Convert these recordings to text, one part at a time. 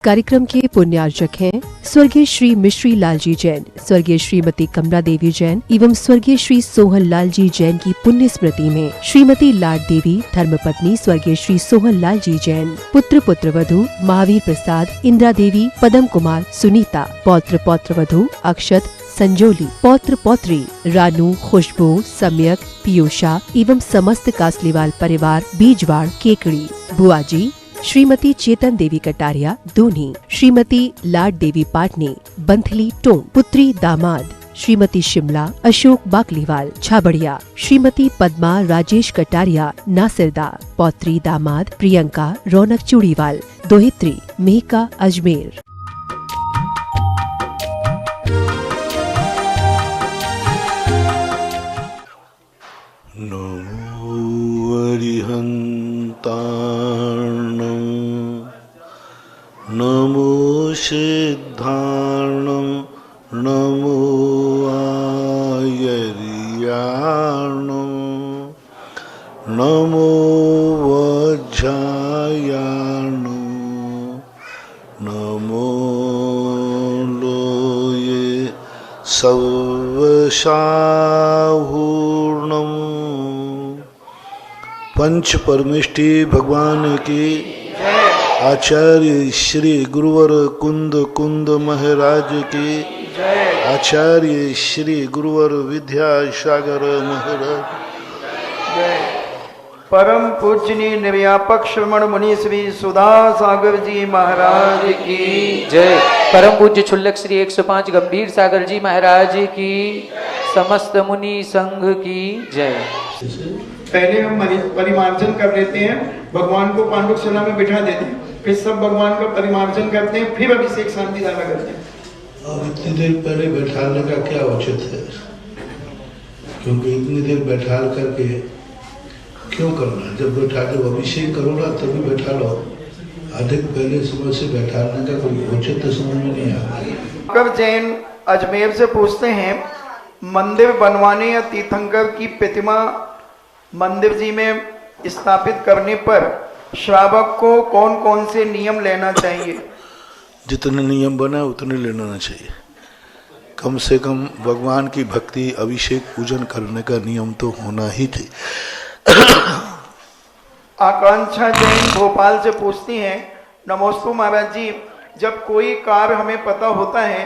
कार्यक्रम के पुण्यार्चक हैं स्वर्गीय श्री मिश्री लालजी जैन, स्वर्गीय श्रीमती कमला देवी जैन एवं स्वर्गीय श्री सोहन लालजी जैन की पुण्य स्मृति में श्रीमती लाड देवी धर्मपत्नी स्वर्गीय श्री सोहन लालजी जैन, पुत्र पुत्रवधू महावीर प्रसाद, इंदिरा देवी, पदम कुमार, सुनीता, पौत्र पौत्रवधू अक्षत, संजोली, पौत्र पौत्री रानू, खुशबू, सम्यक, पीयूषा एवं समस्त कासलीवाल परिवार बीजवाड़ केकड़ी, बुआजी श्रीमती चेतन देवी कटारिया दूनी, श्रीमती लाड देवी पाटनी बंथली टोंक, पुत्री दामाद श्रीमती शिमला अशोक बाकलीवाल छाबड़िया, श्रीमती पद्मा राजेश कटारिया नासिरदा, पौत्री दामाद प्रियंका रौनक चूड़ीवाल, दोहित्री मेहका अजमेर। नमो सिद्धार्णं नमो आयर्याणं नमो वज्रायाणं नमो लोये सर्वसाहूर्णं। पंच परमेष्टि भगवान की, आचार्य श्री गुरुवर कुंद कुंद महाराज की, आचार्य श्री गुरुवर विद्यासागर महाराज, परम पूजनीय निर्व्यापक श्रमण मुनि श्री सुधा सागर जी महाराज की जय। परम पूज्य छुल्लक श्री 105 गंभीर सागर जी महाराज की, समस्त मुनि संघ की जय। पहले हम परिमार्जन कर लेते हैं, भगवान को पांडुक शिला में बिठा देते हैं, फिर सब भगवान का परिमार्जन करते हैं, फिर अभिषेक शांति दाना करते हैं। और इतनी देर पहले बैठाने का क्या उचित है? क्योंकि इतनी देर बैठाल करके क्यों करना? जब बैठा जब अभिषेक करो ना तभी बैठा लो। अधिक पहले समय से बैठाने का कोई उचित समझ में नहीं आता। तीर्थंकर जैन अजमेर से पूछते हैं, मंदिर बनवाने या तीर्थंकर की प्रतिमा मंदिर जी में स्थापित करने पर श्रावक को कौन कौन से नियम लेना चाहिए? जितने नियम बना उतने लेना चाहिए। कम से कम भगवान की भक्ति, अभिषेक, पूजन करने का नियम तो होना ही चाहिए। आकांक्षा जैन भोपाल से पूछती हैं, नमोस्तु महाराज जी, जब कोई कार्य हमें पता होता है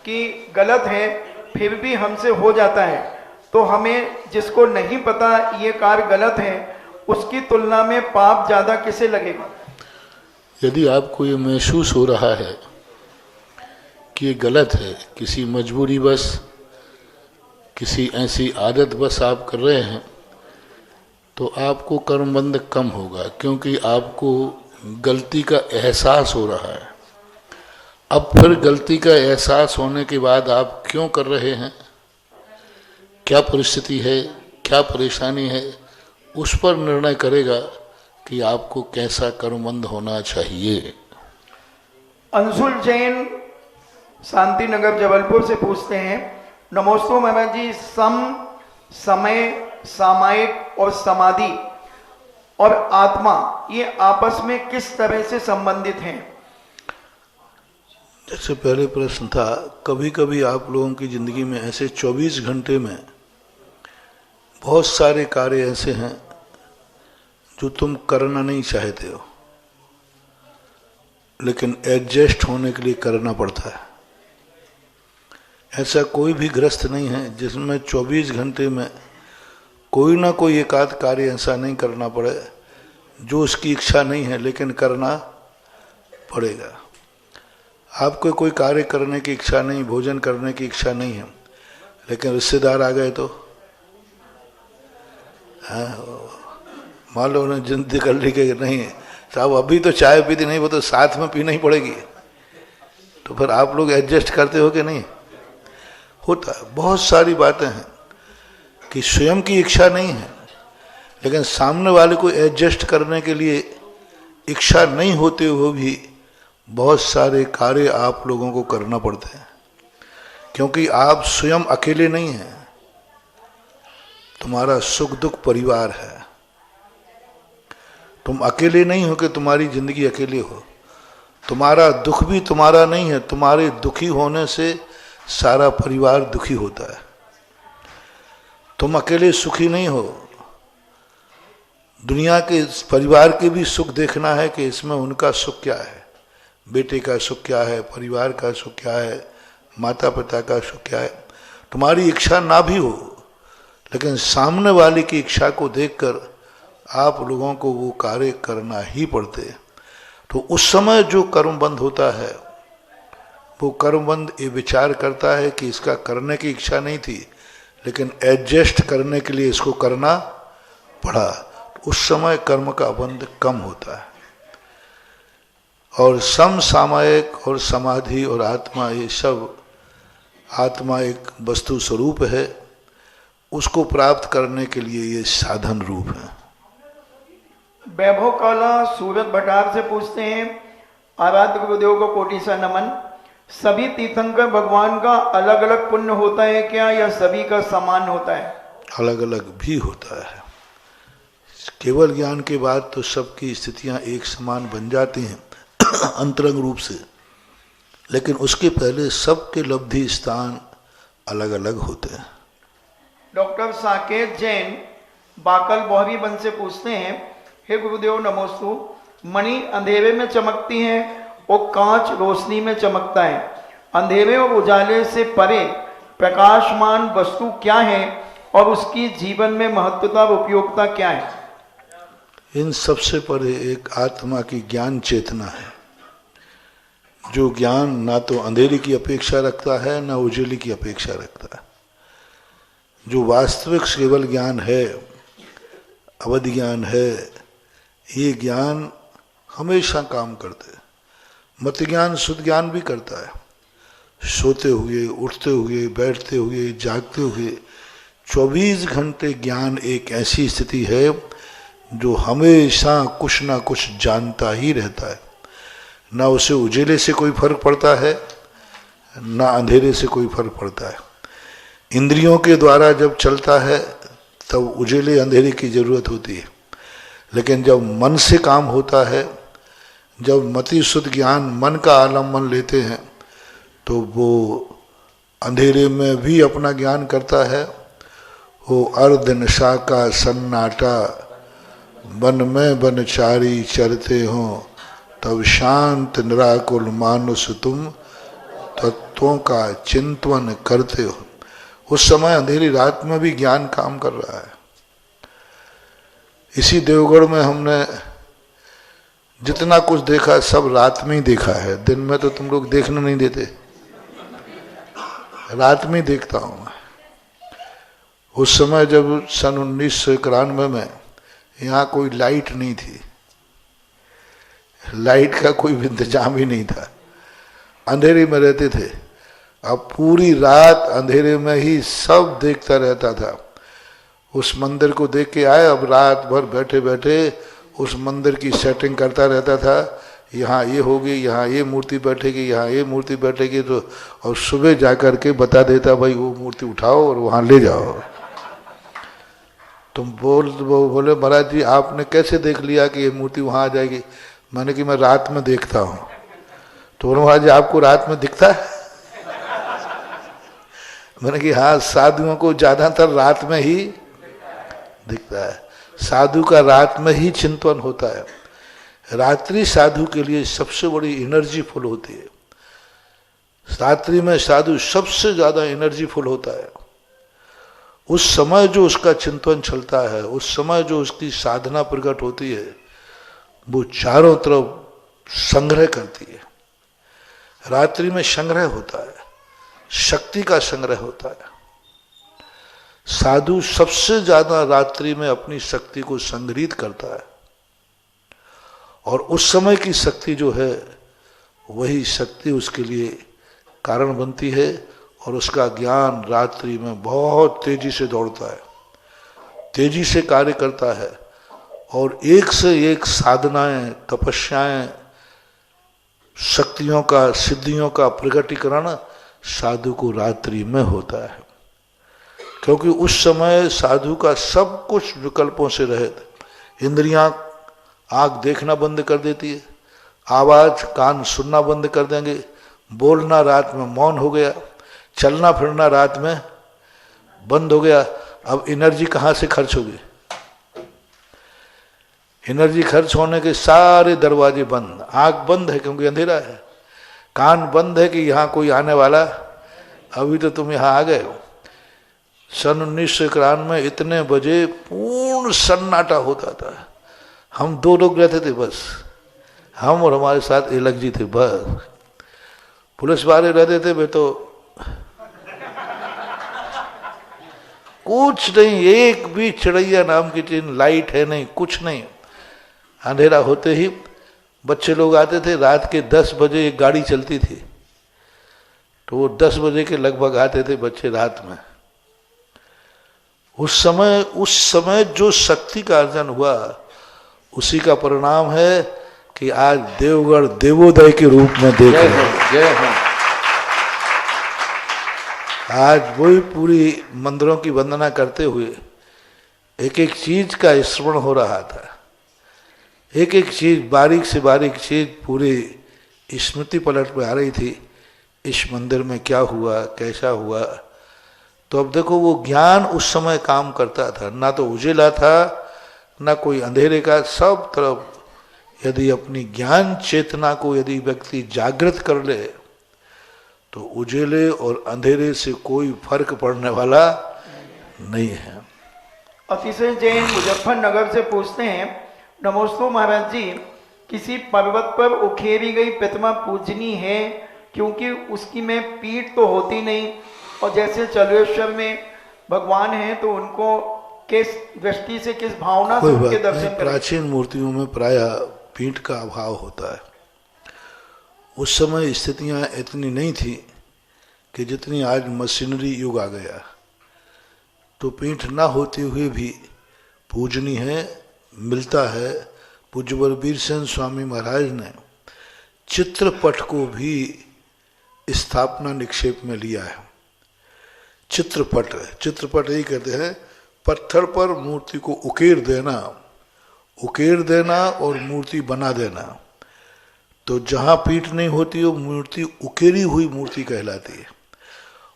कि गलत है फिर भी हमसे हो जाता है, तो हमें जिसको नहीं पता ये कार्य गलत है उसकी तुलना में पाप ज्यादा किसे लगेगा? यदि आपको ये महसूस हो रहा है कि ये गलत है, किसी मजबूरी बस, किसी ऐसी आदत बस आप कर रहे हैं, तो आपको कर्मबंध कम होगा, क्योंकि आपको गलती का एहसास हो रहा है। अब फिर गलती का एहसास होने के बाद आप क्यों कर रहे हैं, क्या परिस्थिति है, क्या परेशानी है, उस पर निर्णय करेगा कि आपको कैसा कर्मबंध होना चाहिए। अंशुल जैन शांति नगर जबलपुर से पूछते हैं, नमोस्तु महाराज जी, समय, सामायिक और समाधि और आत्मा ये आपस में किस तरह से संबंधित हैं? जैसे पहले प्रश्न था, कभी कभी आप लोगों की जिंदगी में ऐसे 24 घंटे में बहुत सारे कार्य ऐसे हैं जो तुम करना नहीं चाहते हो, लेकिन एडजस्ट होने के लिए करना पड़ता है। ऐसा कोई भी ग्रस्त नहीं है जिसमें 24 घंटे में कोई ना कोई एक आध कार्य ऐसा नहीं करना पड़े जो उसकी इच्छा नहीं है, लेकिन करना पड़ेगा। आपको कोई कार्य करने की इच्छा नहीं, भोजन करने की इच्छा नहीं है, लेकिन रिश्तेदार आ गए तो मान लो उन्हें जिद कर ली कि नहीं साहब अभी तो चाय पीती नहीं, वो तो साथ में पीना ही पड़ेगी, तो फिर आप लोग एडजस्ट करते हो कि नहीं? होता है। बहुत सारी बातें हैं कि स्वयं की इच्छा नहीं है, लेकिन सामने वाले को एडजस्ट करने के लिए इच्छा नहीं होते हुए भी बहुत सारे कार्य आप लोगों को करना पड़ते हैं, क्योंकि आप स्वयं अकेले नहीं हैं, तुम्हारा सुख दुख परिवार है। तुम अकेले नहीं हो कि तुम्हारी जिंदगी अकेले हो, तुम्हारा दुख भी तुम्हारा नहीं है, तुम्हारे दुखी होने से सारा परिवार दुखी होता है। तुम अकेले सुखी नहीं हो, दुनिया के परिवार के भी सुख देखना है कि इसमें उनका सुख क्या है, बेटे का सुख क्या है, परिवार का सुख क्या है, माता पिता का सुख क्या है। तुम्हारी इच्छा ना भी हो, लेकिन सामने वाले की इच्छा को देखकर आप लोगों को वो कार्य करना ही पड़ते। तो उस समय जो कर्मबंध होता है, वो कर्मबंध ये विचार करता है कि इसका करने की इच्छा नहीं थी, लेकिन एडजस्ट करने के लिए इसको करना पड़ा। उस समय कर्म का बंध कम होता है। और समसामयिक और समाधि और आत्मा, ये सब, आत्मा एक वस्तु स्वरूप है, उसको प्राप्त करने के लिए ये साधन रूप है। वैभव काला सूरत भटार से पूछते हैं, आराध्य गुरुदेव को कोटि सा नमन। सभी तीर्थंकर भगवान का अलग अलग पुण्य होता है क्या, या सभी का समान होता है? अलग अलग भी होता है। केवल ज्ञान के बाद तो सबकी स्थितियां एक समान बन जाती हैं अंतरंग रूप से, लेकिन उसके पहले सबके लब्धि स्थान अलग अलग होते हैं। डॉक्टर साकेत जैन बाकल बौहरी बन से पूछते हैं, हे गुरुदेव नमोस्तु, मणि अंधेरे में चमकती है और कांच रोशनी में चमकता है। अंधेरे और उजाले से परे प्रकाशमान वस्तु क्या है और उसकी जीवन में महत्वता और उपयोगिता क्या है? इन सबसे परे एक आत्मा की ज्ञान चेतना है, जो ज्ञान ना तो अंधेरे की अपेक्षा रखता है, ना उजाले की अपेक्षा रखता है। जो वास्तविक केवल ज्ञान है, अवधि ज्ञान है, ये ज्ञान हमेशा काम करते हैं। मत ज्ञान शुद्ध ज्ञान भी करता है। सोते हुए, उठते हुए, बैठते हुए, जागते हुए 24 घंटे ज्ञान एक ऐसी स्थिति है जो हमेशा कुछ ना कुछ जानता ही रहता है। ना उसे उजेले से कोई फर्क पड़ता है, ना अंधेरे से कोई फर्क पड़ता है। इंद्रियों के द्वारा जब चलता है तब उजेले अंधेरे की जरूरत होती है, लेकिन जब मन से काम होता है, जब मति शुद्ध ज्ञान मन का आलम्बन लेते हैं, तो वो अंधेरे में भी अपना ज्ञान करता है। वो अर्ध नशा का सन्नाटा, वन में बनचारी चरते हो, तब शांत निराकुल मानुष तुम तत्वों का चिंतन करते हो। उस समय अंधेरी रात में भी ज्ञान काम कर रहा है। इसी देवगढ़ में हमने जितना कुछ देखा सब रात में ही देखा है। दिन में तो तुम लोग देखने नहीं देते, रात में ही देखता हूं मैं। उस समय जब सन 1991 में यहाँ कोई लाइट नहीं थी, लाइट का कोई इंतजाम ही नहीं था, अंधेरे में रहते थे। अब पूरी रात अंधेरे में ही सब देखता रहता था। उस मंदिर को देख के आए, अब रात भर बैठे बैठे उस मंदिर की सेटिंग करता रहता था। यहाँ ये होगी, यहाँ ये मूर्ति बैठेगी, यहाँ ये मूर्ति बैठेगी, तो और सुबह जाकर के बता देता, भाई वो मूर्ति उठाओ और वहाँ ले जाओ। तुम बोले महाराज जी आपने कैसे देख लिया कि ये मूर्ति वहाँ आ जाएगी? मैंने कि मैं रात में देखता हूँ। तो बोले महाराज जी आपको रात में दिखता है? मैंने कि हाँ, साधुओं को ज्यादातर रात में ही दिखता है। साधु का रात में ही चिंतन होता है। रात्रि साधु के लिए सबसे बड़ी एनर्जी फुल होती है। रात्रि में साधु सबसे ज्यादा एनर्जी फुल होता है। उस समय जो उसका चिंतन चलता है, उस समय जो उसकी साधना प्रकट होती है, वो चारों तरफ संग्रह करती है। रात्रि में संग्रह होता है, शक्ति का संग्रह होता है। साधु सबसे ज्यादा रात्रि में अपनी शक्ति को संग्रहित करता है, और उस समय की शक्ति जो है वही शक्ति उसके लिए कारण बनती है, और उसका ज्ञान रात्रि में बहुत तेजी से दौड़ता है, तेजी से कार्य करता है, और एक से एक साधनाएं, तपस्याएं, शक्तियों का, सिद्धियों का प्रकटीकरण साधु को रात्रि में होता है। क्योंकि उस समय साधु का सब कुछ विकल्पों से रहित, इंद्रियां आंख देखना बंद कर देती है, आवाज कान सुनना बंद कर देंगे, बोलना रात में मौन हो गया, चलना फिरना रात में बंद हो गया। अब एनर्जी कहाँ से खर्च होगी? एनर्जी खर्च होने के सारे दरवाजे बंद, आंख बंद है क्योंकि अंधेरा है, कान बंद है कि यहाँ कोई आने वाला, अभी तो तुम यहाँ आ गए हो। सन 1991 में इतने बजे पूर्ण सन्नाटा होता था। हम 2 लोग रहते थे बस, हम और हमारे साथ एलक जी थे बस। पुलिस वाले रहते थे वे तो कुछ नहीं, एक भी चिड़ैया नाम की चीज, लाइट है नहीं, कुछ नहीं। अंधेरा होते ही बच्चे लोग आते थे। रात के 10 बजे एक गाड़ी चलती थी, तो वो 10 बजे के लगभग आते थे बच्चे रात में। उस समय जो शक्ति का अर्जन हुआ, उसी का परिणाम है कि आज देवगढ़ देवोदय के रूप में देख रहे हैं। जय हो। आज वही पूरी मंदिरों की वंदना करते हुए एक एक चीज का स्मरण हो रहा था, एक एक चीज, बारीक से बारीक चीज पूरी स्मृति पलट में आ रही थी। इस मंदिर में क्या हुआ, कैसा हुआ। तो अब देखो, वो ज्ञान उस समय काम करता था, ना तो उजेला था ना कोई अंधेरे का, सब तरफ यदि अपनी ज्ञान चेतना को यदि व्यक्ति जागृत कर ले तो उजेले और अंधेरे से कोई फर्क पड़ने वाला नहीं है। अतिशय जैन मुजफ्फरनगर से पूछते हैं, नमोस्तु महाराज जी, किसी पर्वत पर उखेरी गई प्रतिमा पूजनी है क्योंकि उसकी में पीठ तो होती नहीं, और जैसे चलेश्वर में भगवान हैं तो उनको किस दृष्टि से, किस भावना से उनके दर्शन करें? प्राचीन मूर्तियों में प्रायः पीठ का अभाव होता है। उस समय स्थितियां इतनी नहीं थी कि जितनी आज मशीनरी युग आ गया, तो पीठ ना होते हुए भी पूजनी है, मिलता है। पूज्य बलबीर सेन स्वामी महाराज ने चित्रपट को भी स्थापना निक्षेप में लिया है। चित्रपट यही कहते हैं, पत्थर पर मूर्ति को उकेर देना और मूर्ति बना देना। तो जहाँ पीठ नहीं होती वो मूर्ति उकेरी हुई मूर्ति कहलाती है,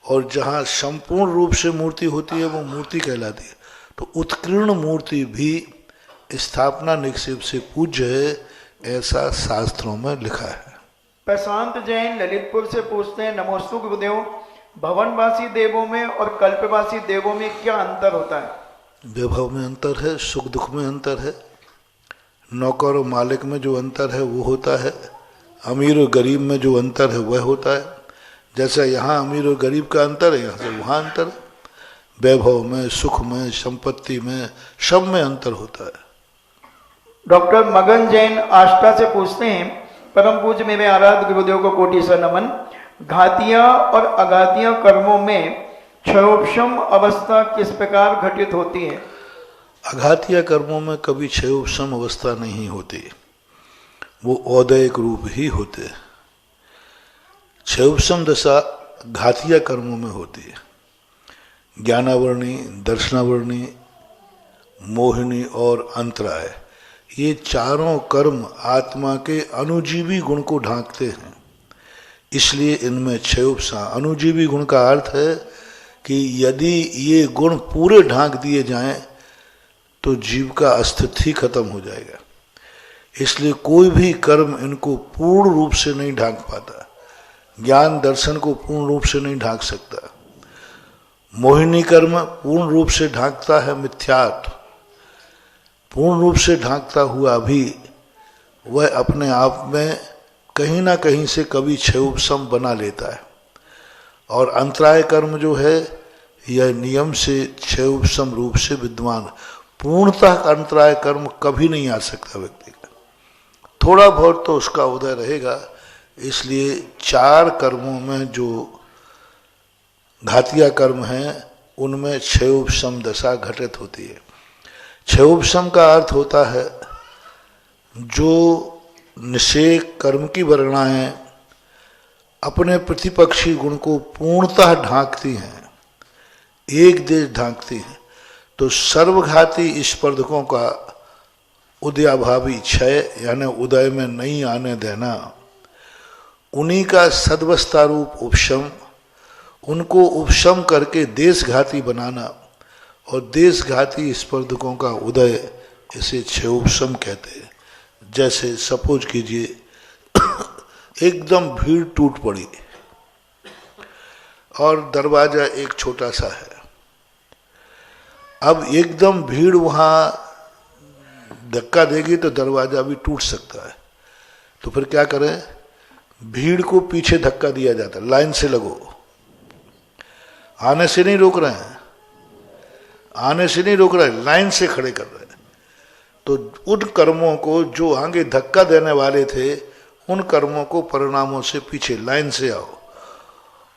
और जहाँ संपूर्ण रूप से मूर्ति होती है वो मूर्ति कहलाती है। तो उत्कीर्ण मूर्ति भी स्थापना निक्षेप से पूज्य है, ऐसा शास्त्रों में लिखा है। प्रशांत जैन ललितपुर से पूछते हैं, नमोस्तु गुरुदेव, भवनवासी देवों में और कल्पवासी देवों में क्या अंतर होता है? वैभव में अंतर है, सुख दुख में अंतर है, नौकर और मालिक में जो अंतर है वो होता है, अमीर और गरीब में जो अंतर है वह होता है। जैसा यहाँ अमीर और गरीब का अंतर है, यहाँ से वहाँ अंतर है। वैभव में, सुख में, संपत्ति में, सब में अंतर होता है। डॉक्टर मगन जैन आष्टा से पूछते हैं, परम पूज्य मेरे आराध्य गुरुदेव को कोटि से नमन, घातिया और अघातिया कर्मों में क्षयोपशम अवस्था किस प्रकार घटित होती है? अघातिया कर्मों में कभी क्षयोपशम अवस्था नहीं होती, वो औदयिक रूप ही होते। क्षयोपशम दशा घातिया कर्मों में होती है। ज्ञानावरणी, दर्शनावरणी, मोहिनी और अंतराय, ये चारों कर्म आत्मा के अनुजीवी गुण को ढांकते हैं, इसलिए इनमें क्षयोपशम। अनुजीवी गुण का अर्थ है कि यदि ये गुण पूरे ढांक दिए जाएं तो जीव का अस्तित्व ही खत्म हो जाएगा। इसलिए कोई भी कर्म इनको पूर्ण रूप से नहीं ढांक पाता। ज्ञान दर्शन को पूर्ण रूप से नहीं ढांक सकता। मोहिनी कर्म पूर्ण रूप से ढांकता है मिथ्यात्व, पूर्ण रूप से ढांकता हुआ भी वह अपने आप में कहीं ना कहीं से कभी क्षयोपशम बना लेता है। और अंतराय कर्म जो है यह नियम से क्षयोपशम रूप से विद्वान, पूर्णतः अंतराय कर्म कभी नहीं आ सकता व्यक्ति का, थोड़ा बहुत तो उसका उदय रहेगा। इसलिए चार कर्मों में जो घातिया कर्म हैं उनमें क्षयोपशम दशा घटित होती है। क्षयोपशम का अर्थ होता है जो निषेक कर्म की वर्णाएं अपने प्रतिपक्षी गुण को पूर्णतः ढांकती हैं, एक देश ढांकती हैं। तो सर्वघाती स्पर्धकों का उदयाभावी क्षय यानी उदय में नहीं आने देना, उन्हीं का सद्वस्था रूप उपशम, उनको उपशम करके देशघाती बनाना और देशघाती स्पर्धकों का उदय, इसे क्षय उपशम कहते हैं। जैसे सपोज कीजिए एकदम भीड़ टूट पड़ी और दरवाजा एक छोटा सा है, अब एकदम भीड़ वहां धक्का देगी तो दरवाजा भी टूट सकता है। तो फिर क्या करें, भीड़ को पीछे धक्का दिया जाता है, लाइन से लगो, आने से नहीं रोक रहे हैं, आने से नहीं रोक रहे, लाइन से खड़े कर रहे हैं। तो उन कर्मों को जो आगे धक्का देने वाले थे, उन कर्मों को परिणामों से पीछे लाइन से आओ।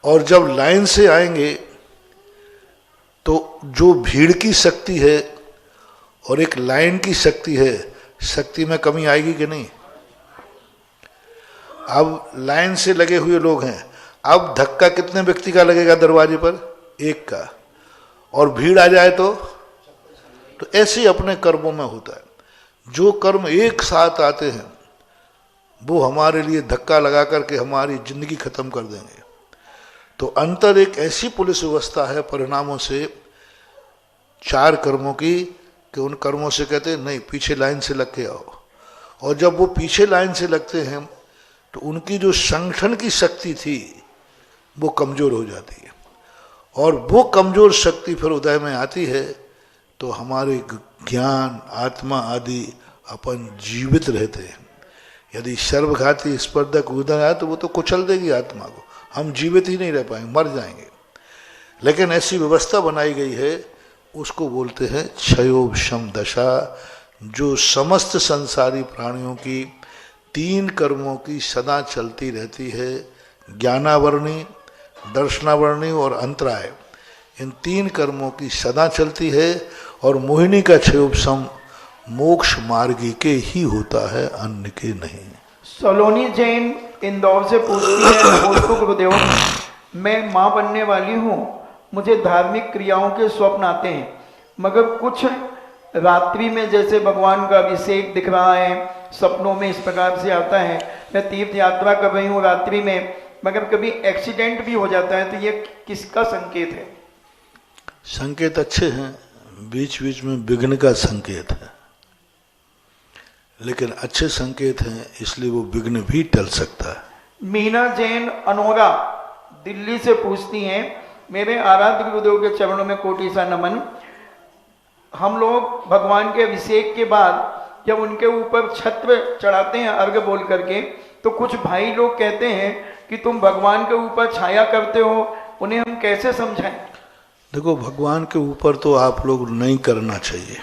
और जब लाइन से आएंगे तो जो भीड़ की शक्ति है और एक लाइन की शक्ति है, शक्ति में कमी आएगी कि नहीं? अब लाइन से लगे हुए लोग हैं, अब धक्का कितने व्यक्ति का लगेगा दरवाजे पर? एक का। और भीड़ आ जाए तो ऐसे ही अपने कर्मों में होता है। जो कर्म एक साथ आते हैं वो हमारे लिए धक्का लगा करके हमारी जिंदगी खत्म कर देंगे। तो अंतर एक ऐसी पुलिस व्यवस्था है परिणामों से, चार कर्मों की, कि उन कर्मों से कहते हैं नहीं, पीछे लाइन से लग के आओ। और जब वो पीछे लाइन से लगते हैं तो उनकी जो संगठन की शक्ति थी वो कमजोर हो जाती है, और वो कमजोर शक्ति फिर उदय में आती है तो हमारे ज्ञान, आत्मा आदि अपन जीवित रहते हैं। यदि सर्वघाती स्पर्धक उदय आए तो वो तो कुचल देगी आत्मा को, हम जीवित ही नहीं रह पाएंगे, मर जाएंगे। लेकिन ऐसी व्यवस्था बनाई गई है, उसको बोलते हैं क्षयोपशम दशा, जो समस्त संसारी प्राणियों की तीन कर्मों की सदा चलती रहती है, ज्ञानावरणी, दर्शनावरणी और अंतराय। इन तीन कर्मों की सदा चलती है और मोहिनी का क्षयोपशम मोक्ष मार्गी के ही होता है, अन्य के नहीं। सलोनी जैन इंदौर से पूछती है, नमोस्तु गुरुदेव, मैं माँ बनने वाली हूँ, मुझे धार्मिक क्रियाओं के स्वप्न आते हैं, मगर कुछ रात्रि में जैसे भगवान का अभिषेक दिख रहा है, सपनों में इस प्रकार से आता है। मैं तीर्थ यात्रा कर रही हूँ रात्रि में, मगर कभी एक्सीडेंट भी हो जाता है, तो ये किसका संकेत है? संकेत अच्छे हैं, बीच बीच में विघ्न का संकेत है, लेकिन अच्छे संकेत हैं इसलिए वो विघ्न भी टल सकता है। मीना जैन अनोरा दिल्ली से पूछती हैं, मेरे आराध्य गुरुदेव के चरणों में कोटि सा नमन। हम लोग भगवान के अभिषेक के बाद जब उनके ऊपर छत्र चढ़ाते हैं अर्घ बोल करके, तो कुछ भाई लोग कहते हैं कि तुम भगवान के ऊपर छाया करते हो, उन्हें हम कैसे समझाएं? देखो, भगवान के ऊपर तो आप लोग नहीं करना चाहिए,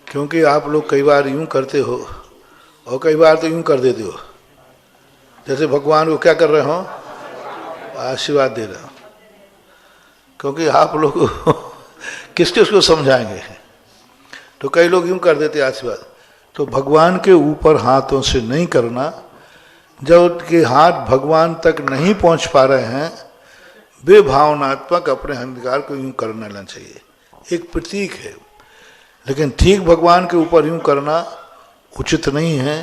क्योंकि आप लोग कई बार यूं करते हो और कई बार तो यूं कर देते हो, जैसे भगवान को क्या कर रहे हो, आशीर्वाद दे रहे हो। क्योंकि आप लोग किस किस को समझाएंगे, तो कई लोग यूं कर देते आशीर्वाद। तो भगवान के ऊपर हाथों से नहीं करना, जब उनके हाथ भगवान तक नहीं पहुंच पा रहे हैं, वे भावनात्मक अपने अहंकार को यूं करना लेना चाहिए, एक प्रतीक है। लेकिन ठीक भगवान के ऊपर यूं करना उचित नहीं है,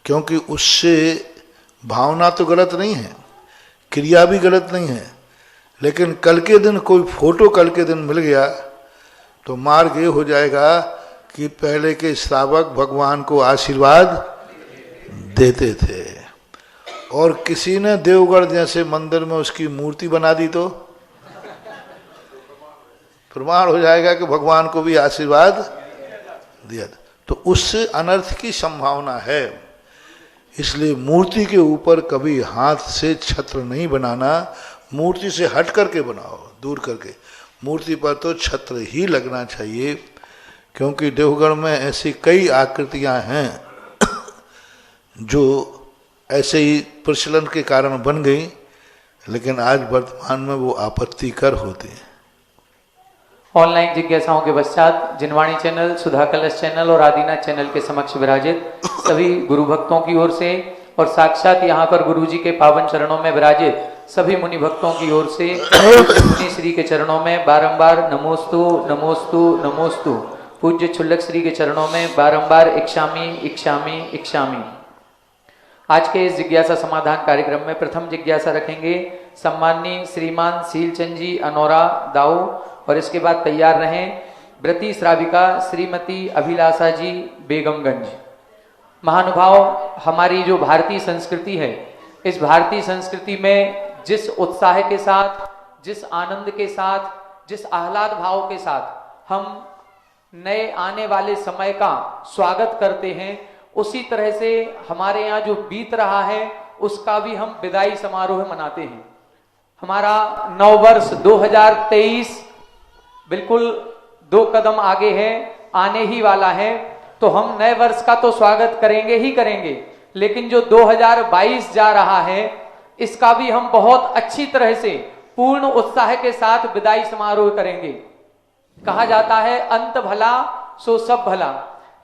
क्योंकि उससे भावना तो गलत नहीं है, क्रिया भी गलत नहीं है, लेकिन कल के दिन कोई फोटो कल के दिन मिल गया तो मार्ग ये हो जाएगा कि पहले के श्रावक भगवान को आशीर्वाद देते थे, और किसी ने देवगढ़ जैसे मंदिर में उसकी मूर्ति बना दी तो प्रमाण हो जाएगा कि भगवान को भी आशीर्वाद दिया, तो उससे अनर्थ की संभावना है। इसलिए मूर्ति के ऊपर कभी हाथ से छत्र नहीं बनाना, मूर्ति से हट करके बनाओ, दूर करके। मूर्ति पर तो छत्र ही लगना चाहिए, क्योंकि देवगढ़ में ऐसी कई आकृतियां हैं जो ऐसे ही प्रचलन के कारण बन गई, लेकिन आज वर्तमान में वो आपत्तिकर होती है। ऑनलाइन जिज्ञासाओं के पश्चात जिनवाणी चैनल, सुधा कलश चैनल और आदिनाथ चैनल के समक्ष विराजित सभी गुरु भक्तों की ओर से और साक्षात यहाँ पर गुरु जी के पावन चरणों में विराजित सभी मुनि भक्तों की ओर से मुनि श्री के चरणों में बारंबार नमोस्तु नमोस्तु नमोस्तु पूज्य छुल्लक श्री के चरणों में बारंबार इक्षामी इक्षामी इक्षामी। आज के इस जिज्ञासा समाधान कार्यक्रम में प्रथम जिज्ञासा रखेंगे सम्माननीय श्रीमान सीलचंद जी अनोरा दाऊ, और इसके बाद तैयार रहें व्रती श्राविका श्रीमती अभिलाषा जी बेगमगंज। महानुभाव, हमारी जो भारतीय संस्कृति है, इस भारतीय संस्कृति में जिस उत्साह के साथ, जिस आनंद के साथ, जिस आह्लाद भाव के साथ हम नए आने वाले समय का स्वागत करते हैं, उसी तरह से हमारे यहाँ जो बीत रहा है उसका भी हम विदाई समारोह मनाते हैं। हमारा नव वर्ष 2023 बिल्कुल 2 कदम आगे है, आने ही वाला है, तो हम नए वर्ष का तो स्वागत करेंगे ही करेंगे, लेकिन जो 2022 जा रहा है इसका भी हम बहुत अच्छी तरह से पूर्ण उत्साह के साथ विदाई समारोह करेंगे। कहा जाता है अंत भला सो सब भला।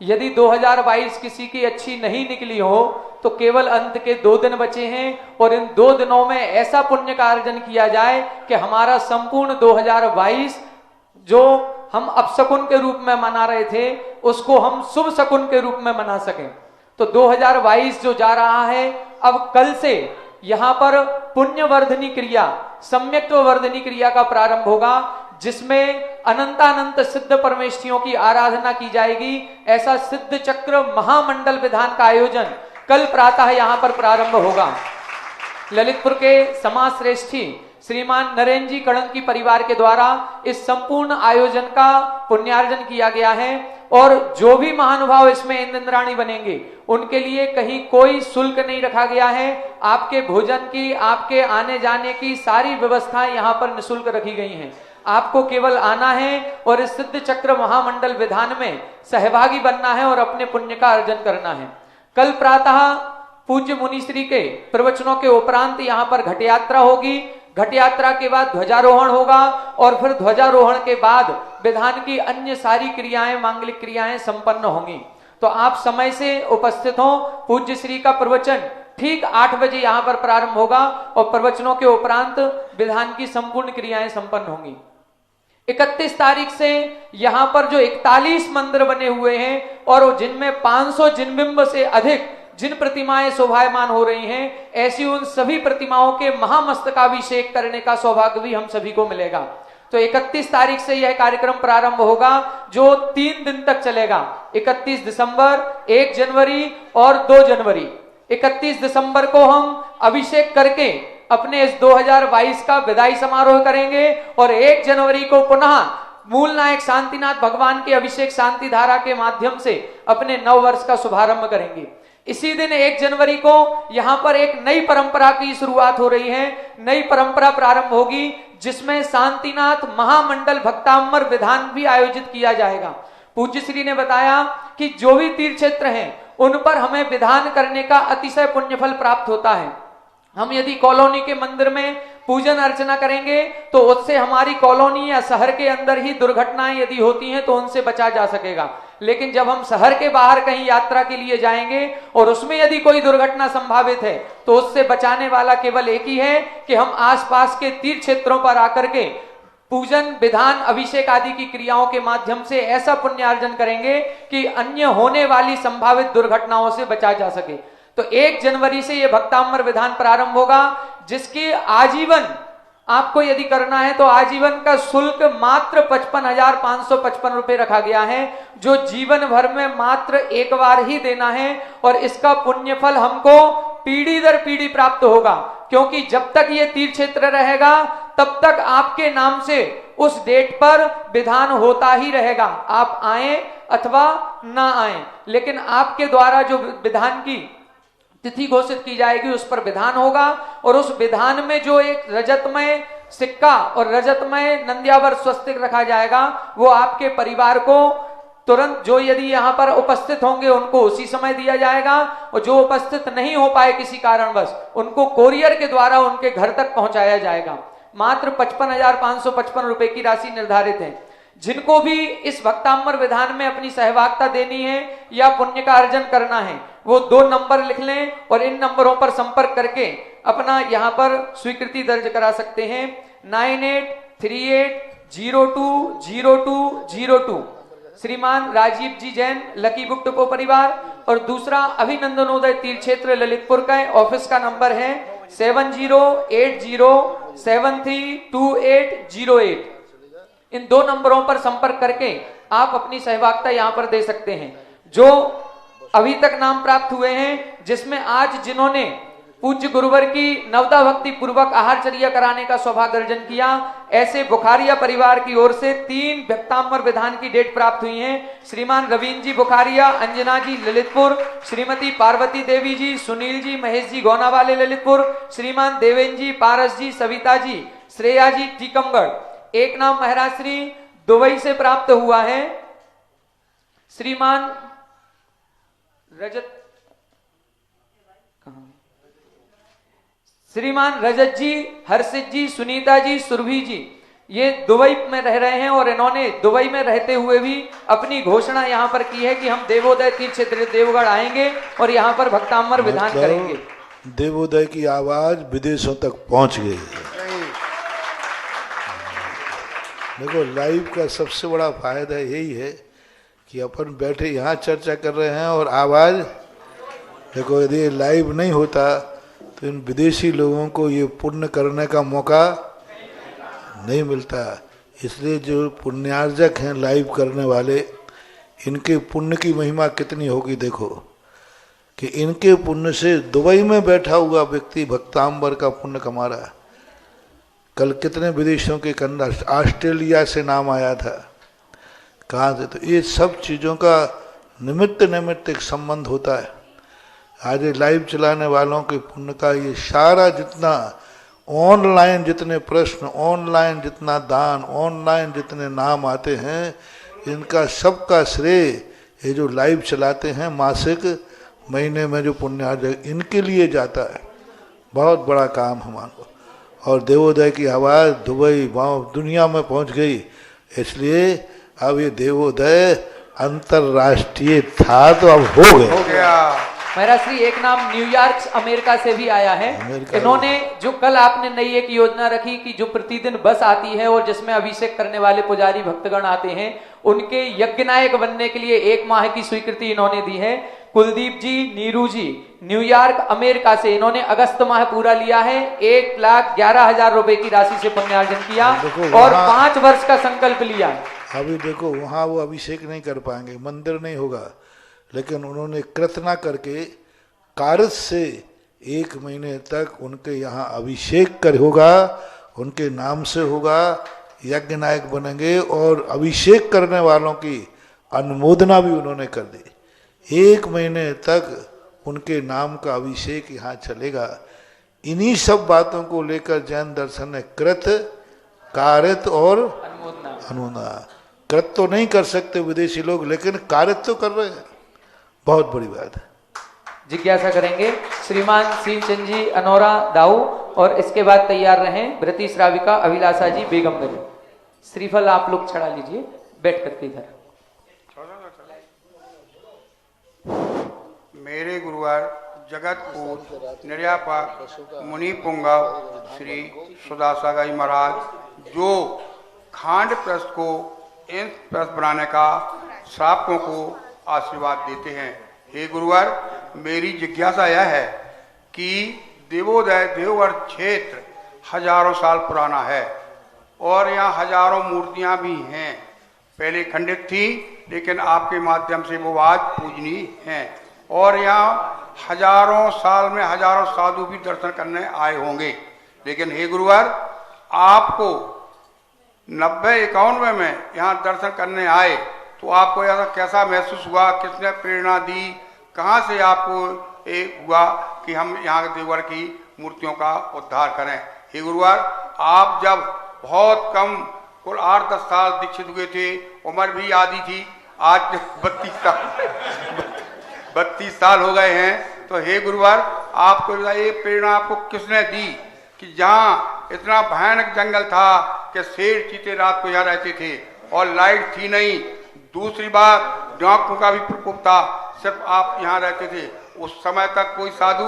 यदि 2022 किसी की अच्छी नहीं निकली हो तो केवल अंत के 2 दिन बचे हैं, और इन 2 दिनों में ऐसा पुण्य का अर्जन किया जाए कि हमारा संपूर्ण 2022 जो हम अपशकुन के रूप में मना रहे थे उसको हम शुभ शकुन के रूप में मना सकें। तो 2022 जो जा रहा है, अब कल से यहाँ पर पुण्य वर्धनी क्रिया, सम्यक्त्व वर्धनी क्रिया का प्रारंभ होगा, जिसमें अनंतानंत सिद्ध परमेष्ठियों की आराधना की जाएगी। ऐसा सिद्ध चक्र महामंडल विधान का आयोजन कल प्रातः यहाँ पर प्रारंभ होगा। ललितपुर के समाज श्रेष्ठी श्रीमान नरेंद्र जी कड़न की परिवार के द्वारा इस संपूर्ण आयोजन का पुण्यार्जन किया गया है, और जो भी महानुभाव इसमें इंद्राणी बनेंगे उनके लिए कहीं कोई शुल्क नहीं रखा गया है। आपके भोजन की, आपके आने जाने की सारी व्यवस्थाएं यहाँ पर निःशुल्क रखी गई हैं। आपको केवल आना है और इस सिद्ध चक्र महामंडल विधान में सहभागी बनना है और अपने पुण्य का अर्जन करना है। कल प्रातः पूज्य मुनिश्री के प्रवचनों के उपरांत यहाँ पर घट यात्रा होगी। घट यात्रा के बाद ध्वजारोहण होगा, और फिर ध्वजारोहण के बाद विधान की अन्य सारी क्रियाएं, मांगलिक क्रियाएं संपन्न होंगी। तो आप समय से उपस्थित हो। पूज्य श्री का प्रवचन ठीक 8 बजे यहाँ पर प्रारंभ होगा, और प्रवचनों के उपरांत विधान की संपूर्ण क्रियाएं संपन्न होंगी। 31 तारीख से यहाँ पर जो 41 मंदिर बने हुए हैं और जिनमें 500 जिनबिंब से अधिक जिन प्रतिमाएं शोभायमान हो रही हैं, ऐसी उन सभी प्रतिमाओं के महामस्तकाभिषेक करने का सौभाग्य भी हम सभी को मिलेगा। तो 31 तारीख से यह कार्यक्रम प्रारंभ होगा, जो 3 दिन तक चलेगा। 31 दिसंबर, 1 जनवरी और 2 जनवरी। 31 दिसंबर को हम अभिषेक करके अपने इस 2022 का विदाई समारोह करेंगे, और 1 जनवरी को पुनः मूल नायक शांतिनाथ भगवान के अभिषेक शांति धारा के माध्यम से अपने नव वर्ष का शुभारंभ करेंगे। इसी दिन 1 जनवरी को यहाँ पर एक नई परंपरा की शुरुआत हो रही है। नई परंपरा प्रारंभ होगी, जिसमें शांतिनाथ महामंडल भक्तामर विधान भी आयोजित किया जाएगा। पूज्य श्री ने बताया कि जो भी तीर्थ क्षेत्र हैं उन पर हमें विधान करने का अतिशय पुण्यफल प्राप्त होता है। हम यदि कॉलोनी के मंदिर में पूजन अर्चना करेंगे तो उससे हमारी कॉलोनी या शहर के अंदर ही दुर्घटनाएं यदि होती हैं तो उनसे बचा जा सकेगा। लेकिन जब हम शहर के बाहर कहीं यात्रा के लिए जाएंगे और उसमें यदि कोई दुर्घटना संभावित है तो उससे बचाने वाला केवल एक ही है कि हम आसपास के तीर्थ क्षेत्रों पर आकर के पूजन, विधान, अभिषेक आदि की क्रियाओं के माध्यम से ऐसा पुण्यार्जन करेंगे कि अन्य होने वाली संभावित दुर्घटनाओं से बचा जा सके। तो 1 जनवरी से यह भक्तामर विधान प्रारंभ होगा, जिसकी आजीवन आपको यदि करना है तो आजीवन का शुल्क मात्र 55,555 रुपए रखा गया है, जो जीवन भर में मात्र एक बार ही देना है, और इसका पुण्यफल हमको पीढ़ी दर पीढ़ी प्राप्त होगा। क्योंकि जब तक ये तीर्थ क्षेत्र रहेगा तब तक आपके नाम से उस डेट पर विधान होता ही रहेगा, आप आए अथवा ना आए, लेकिन आपके द्वारा जो विधान की तिथि घोषित की जाएगी उस पर विधान होगा। और उस विधान में जो एक रजतमय सिक्का और रजतमय नंद्यावर स्वस्तिक रखा जाएगा, वो आपके परिवार को तुरंत, जो यदि यहाँ पर उपस्थित होंगे उनको उसी समय दिया जाएगा, और जो उपस्थित नहीं हो पाए किसी कारणवश उनको कोरियर के द्वारा उनके घर तक पहुंचाया जाएगा। मात्र 55,555 रुपए की राशि निर्धारित है। जिनको भी इस भक्तामर विधान में अपनी सहभागिता देनी है या पुण्य का अर्जन करना है, वो 2 नंबर लिख लें और इन नंबरों पर संपर्क करके अपना यहाँ पर स्वीकृति दर्ज करा सकते हैं। 9838020202 श्रीमान राजीव जी जैन लकी बुक डिपो परिवार, और दूसरा अभिनंदनोदय तीर्थ क्षेत्र ललितपुर का ऑफिस का नंबर है 7080732808। इन 2 नंबरों पर संपर्क करके आप अपनी सहभागिता यहां पर दे सकते हैं। जो अभी तक नाम प्राप्त हुए हैं, जिसमें आज जिन्होंने पूज्य गुरुवर की नवदा भक्ति पूर्वक आहारचर्या कराने का सौभाग्य अर्जन किया, ऐसे बुखारिया परिवार की ओर से 3 भक्तांबर विधान की डेट प्राप्त हुई हैं। श्रीमान रवीन जी बुखारिया, अंजना जी ललितपुर, श्रीमती पार्वती देवी जी, सुनील जी, महेश जी गोनावाले ललितपुर, श्रीमान देवेंद्र जी, पारस जी, सविता जी, श्रेया जी टीकमगढ़। एक नाम महाराज श्री दुबई से प्राप्त हुआ है, श्रीमान रजत जी, हर्षित जी, सुनीता जी, सुरभि जी, ये दुबई में रह रहे हैं और इन्होंने दुबई में रहते हुए भी अपनी घोषणा यहाँ पर की है कि हम देवोदय तीर्थ क्षेत्र देवगढ़ आएंगे और यहाँ पर भक्तांबर विधान करेंगे। देवोदय की आवाज विदेशों तक पहुंच गई है। देखो, लाइव का सबसे बड़ा फायदा यही है कि अपन बैठे यहाँ चर्चा कर रहे हैं और आवाज, देखो यदि लाइव नहीं होता तो इन विदेशी लोगों को ये पुण्य करने का मौका नहीं मिलता। इसलिए जो पुण्यार्जक हैं लाइव करने वाले, इनके पुण्य की महिमा कितनी होगी। देखो कि इनके पुण्य से दुबई में बैठा हुआ व्यक्ति भक्तांबर का पुण्य कमा रहा है। कल कितने विदेशों के कंधा, ऑस्ट्रेलिया से नाम आया था, कहाँ से। तो ये सब चीज़ों का निमित्त एक संबंध होता है। आज लाइव चलाने वालों के पुण्य का ये सारा जितना ऑनलाइन जितने प्रश्न, ऑनलाइन जितना दान, ऑनलाइन जितने नाम आते हैं, इनका सबका श्रेय ये जो लाइव चलाते हैं मासिक महीने में जो पुण्यार्जक, इनके लिए जाता है। बहुत बड़ा काम हमारा। और देवोदय की आवाज़ दुबई दुनिया में पहुंच गई, इसलिए अब ये देवोदय अंतरराष्ट्रीय था तो अब हो गया। मेरा श्री एक नाम न्यूयॉर्क अमेरिका से भी आया है। इन्होंने जो कल आपने नई एक योजना रखी कि जो प्रतिदिन बस आती है और जिसमें अभिषेक करने वाले पुजारी भक्तगण आते हैं, उनके यज्ञ नायक बनने के लिए 1 माह की स्वीकृति इन्होंने दी है। कुलदीप जी, नीरू जी न्यूयॉर्क अमेरिका से, इन्होंने अगस्त माह पूरा लिया है, 1,11,000 रुपए की राशि से पुण्यार्जन किया और 5 वर्ष का संकल्प लिया। अभी देखो वहाँ वो अभिषेक नहीं कर पाएंगे, मंदिर नहीं होगा, लेकिन उन्होंने कृतना करके कारज से 1 महीने तक उनके यहाँ अभिषेक कर होगा, उनके नाम से होगा, यज्ञ नायक बनेंगे और अभिषेक करने वालों की अनुमोदना भी उन्होंने कर दी। 1 महीने तक उनके नाम का अभिषेक यहाँ चलेगा। इन्हीं सब बातों को लेकर जैन दर्शन ने कृत, कारित और अनुमोदना। कृत तो नहीं कर सकते विदेशी लोग, लेकिन कारित तो कर रहे हैं। बहुत बड़ी बात है। जिज्ञासा करेंगे श्रीमान सिंचन जी अनोरा दाऊ, और इसके बाद तैयार रहें व्रती श्राविका अभिलाषा जी बेगमगंज। श्रीफल आप लोग चढ़ा लीजिए बैठ करके इधर। मेरे गुरुवार जगतपुर निर्यापक मुनि पुंगाव श्री सुदासागाई महाराज जो खांड प्रस्थ को इंस प्रस्थ बनाने का श्रावकों को आशीर्वाद देते हैं। हे गुरुवार, मेरी जिज्ञासा यह है कि देवोदय देवगढ़ क्षेत्र हजारों साल पुराना है और यहाँ हजारों मूर्तियाँ भी हैं। पहले खंडित थी, लेकिन आपके माध्यम से वो आज पूजनीय हैं और यहाँ हजारों साल में हजारों साधु भी दर्शन करने आए होंगे। लेकिन हे गुरुवार, आपको 90-91 में यहाँ दर्शन करने आए तो आपको ऐसा कैसा महसूस हुआ, किसने प्रेरणा दी, कहाँ से आपको ये हुआ कि हम यहाँ देवगढ़ की मूर्तियों का उद्धार करें। हे गुरुवार, आप जब बहुत कम कुल 8-10 साल दीक्षित हुए थे, उम्र भी आधी थी, आज 32 साल हो गए हैं। तो हे गुरुवार, आपको ये प्रेरणा आपको किसने दी कि जहाँ इतना भयानक जंगल था कि शेर चीते रात को यहाँ रहते थे और लाइट थी नहीं, दूसरी बात डाकुओं का भी प्रकोप था, सिर्फ आप यहाँ रहते थे। उस समय तक कोई साधु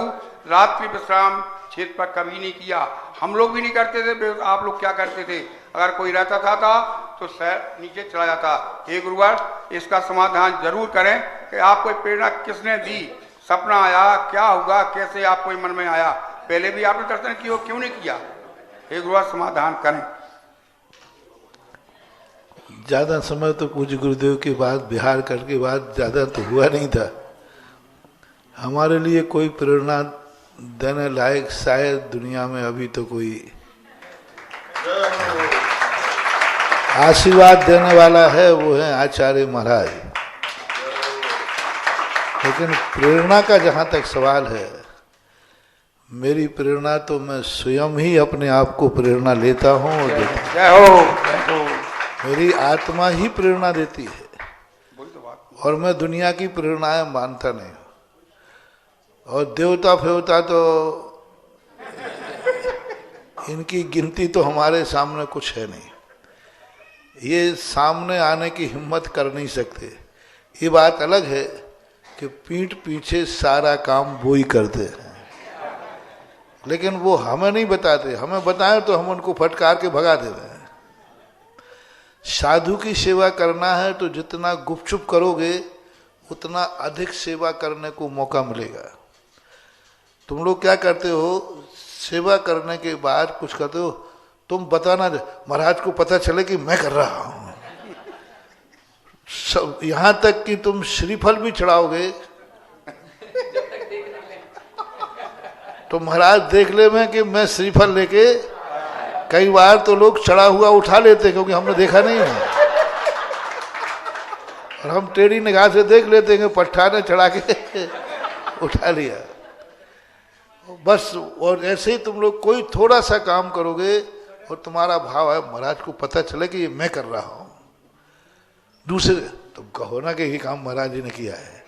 रात्रि विश्राम क्षेत्र पर कभी नहीं किया, हम लोग भी नहीं करते थे। आप लोग क्या करते थे, अगर कोई रहता था तो शहर नीचे चला जाता। हे गुरुवार, इसका समाधान जरूर करें कि आपको प्रेरणा किसने दी, सपना आया, क्या होगा, कैसे आपको मन में आया, पहले भी आपने दर्शन किया, क्यों नहीं किया, एक बार समाधान करें। ज़्यादा समय तो पूज्य गुरुदेव के बाद बिहार कर के बाद ज़्यादा तो हुआ नहीं था। हमारे लिए कोई प्रेरणा देने लायक शायद दुनिया में अभी तो कोई आशीर्वाद देने वाला है, वो है आचार्य महाराज। लेकिन प्रेरणा का जहाँ तक सवाल है, मेरी प्रेरणा तो मैं स्वयं ही अपने आप को प्रेरणा लेता हूँ और देता हूँ। मेरी आत्मा ही प्रेरणा देती है और मैं दुनिया की प्रेरणाएं मानता नहीं हूँ। और देवता फेवता तो इनकी गिनती तो हमारे सामने कुछ है नहीं, ये सामने आने की हिम्मत कर नहीं सकते। ये बात अलग है कि पीठ पीछे सारा काम वो ही करते हैं, लेकिन वो हमें नहीं बताते। हमें बताएं तो हम उनको फटकार के भगा देते हैं। साधु की सेवा करना है तो जितना गुपचुप करोगे उतना अधिक सेवा करने को मौका मिलेगा। तुम लोग क्या करते हो, सेवा करने के बाद कुछ करते हो, तुम बताना महाराज को पता चले कि मैं कर रहा हूं। सब यहां तक कि तुम श्रीफल भी चढ़ाओगे तो महाराज देख ले में कि मैं श्रीफल लेके, कई बार तो लोग चढ़ा हुआ उठा लेते क्योंकि हमने देखा नहीं है, और हम टेढ़ी निगाह से देख लेते हैं पट्ठा ने चढ़ा के उठा लिया बस। और ऐसे ही तुम लोग कोई थोड़ा सा काम करोगे और तुम्हारा भाव है महाराज को पता चले कि ये मैं कर रहा हूं, दूसरे तुम कहो ना कि ये काम महाराज जी ने किया है,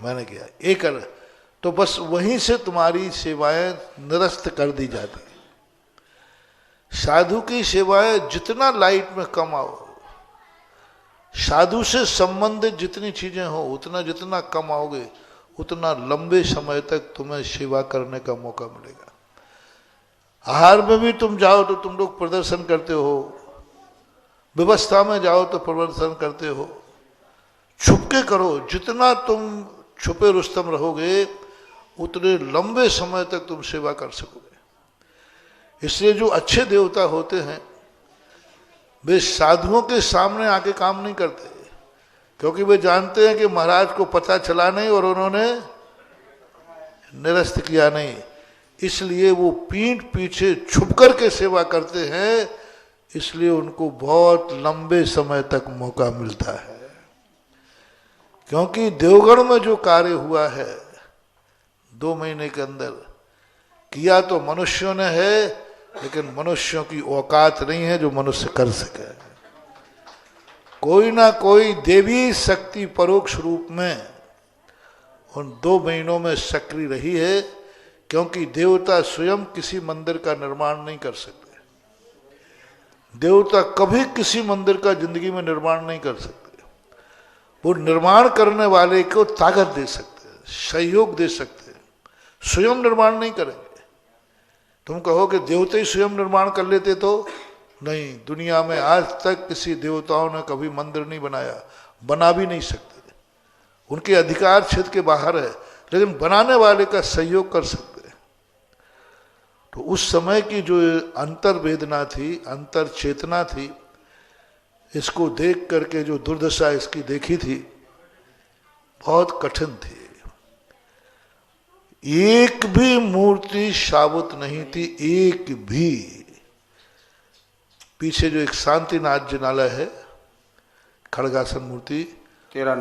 मैंने किया, ये कर, तो बस वहीं से तुम्हारी सेवाएं निरस्त कर दी जाती। साधु की सेवाएं जितना लाइट में कम आओ, साधु से संबंधित जितनी चीजें हो उतना जितना कम आओगे उतना लंबे समय तक तुम्हें सेवा करने का मौका मिलेगा। आहार में भी तुम जाओ तो तुम लोग प्रदर्शन करते हो, व्यवस्था में जाओ तो प्रदर्शन करते हो, छुपके करो, जितना तुम छुपे रुस्तम रहोगे उतने लंबे समय तक तुम सेवा कर सकोगे। इसलिए जो अच्छे देवता होते हैं वे साधुओं के सामने आके काम नहीं करते, क्योंकि वे जानते हैं कि महाराज को पता चला नहीं और उन्होंने निरस्त किया नहीं, इसलिए वो पीठ पीछे छुप कर के सेवा करते हैं, इसलिए उनको बहुत लंबे समय तक मौका मिलता है। क्योंकि देवगढ़ में जो कार्य हुआ है 2 महीने के अंदर किया तो मनुष्यों ने है, लेकिन मनुष्यों की औकात नहीं है जो मनुष्य कर सके। कोई ना कोई देवी शक्ति परोक्ष रूप में उन 2 महीनों में सक्रिय रही है, क्योंकि देवता स्वयं किसी मंदिर का निर्माण नहीं कर सकते। देवता कभी किसी मंदिर का जिंदगी में निर्माण नहीं कर सकते। वो निर्माण करने वाले को ताकत दे सकते हैं, सहयोग दे सकते हैं, स्वयं निर्माण नहीं करेंगे। तुम कहो कि देवता ही स्वयं निर्माण कर लेते तो नहीं, दुनिया में आज तक किसी देवताओं ने कभी मंदिर नहीं बनाया, बना भी नहीं सकते, उनके अधिकार क्षेत्र के बाहर है, लेकिन बनाने वाले का सहयोग कर सकते हैं। तो उस समय की जो अंतर वेदना थी, अंतर चेतना थी, इसको देख करके जो दुर्दशा इसकी देखी थी बहुत कठिन थी। एक भी मूर्ति साबुत नहीं थी, एक भी। पीछे जो एक शांतिनाथ जिनालय है, खड़गासन मूर्ति 13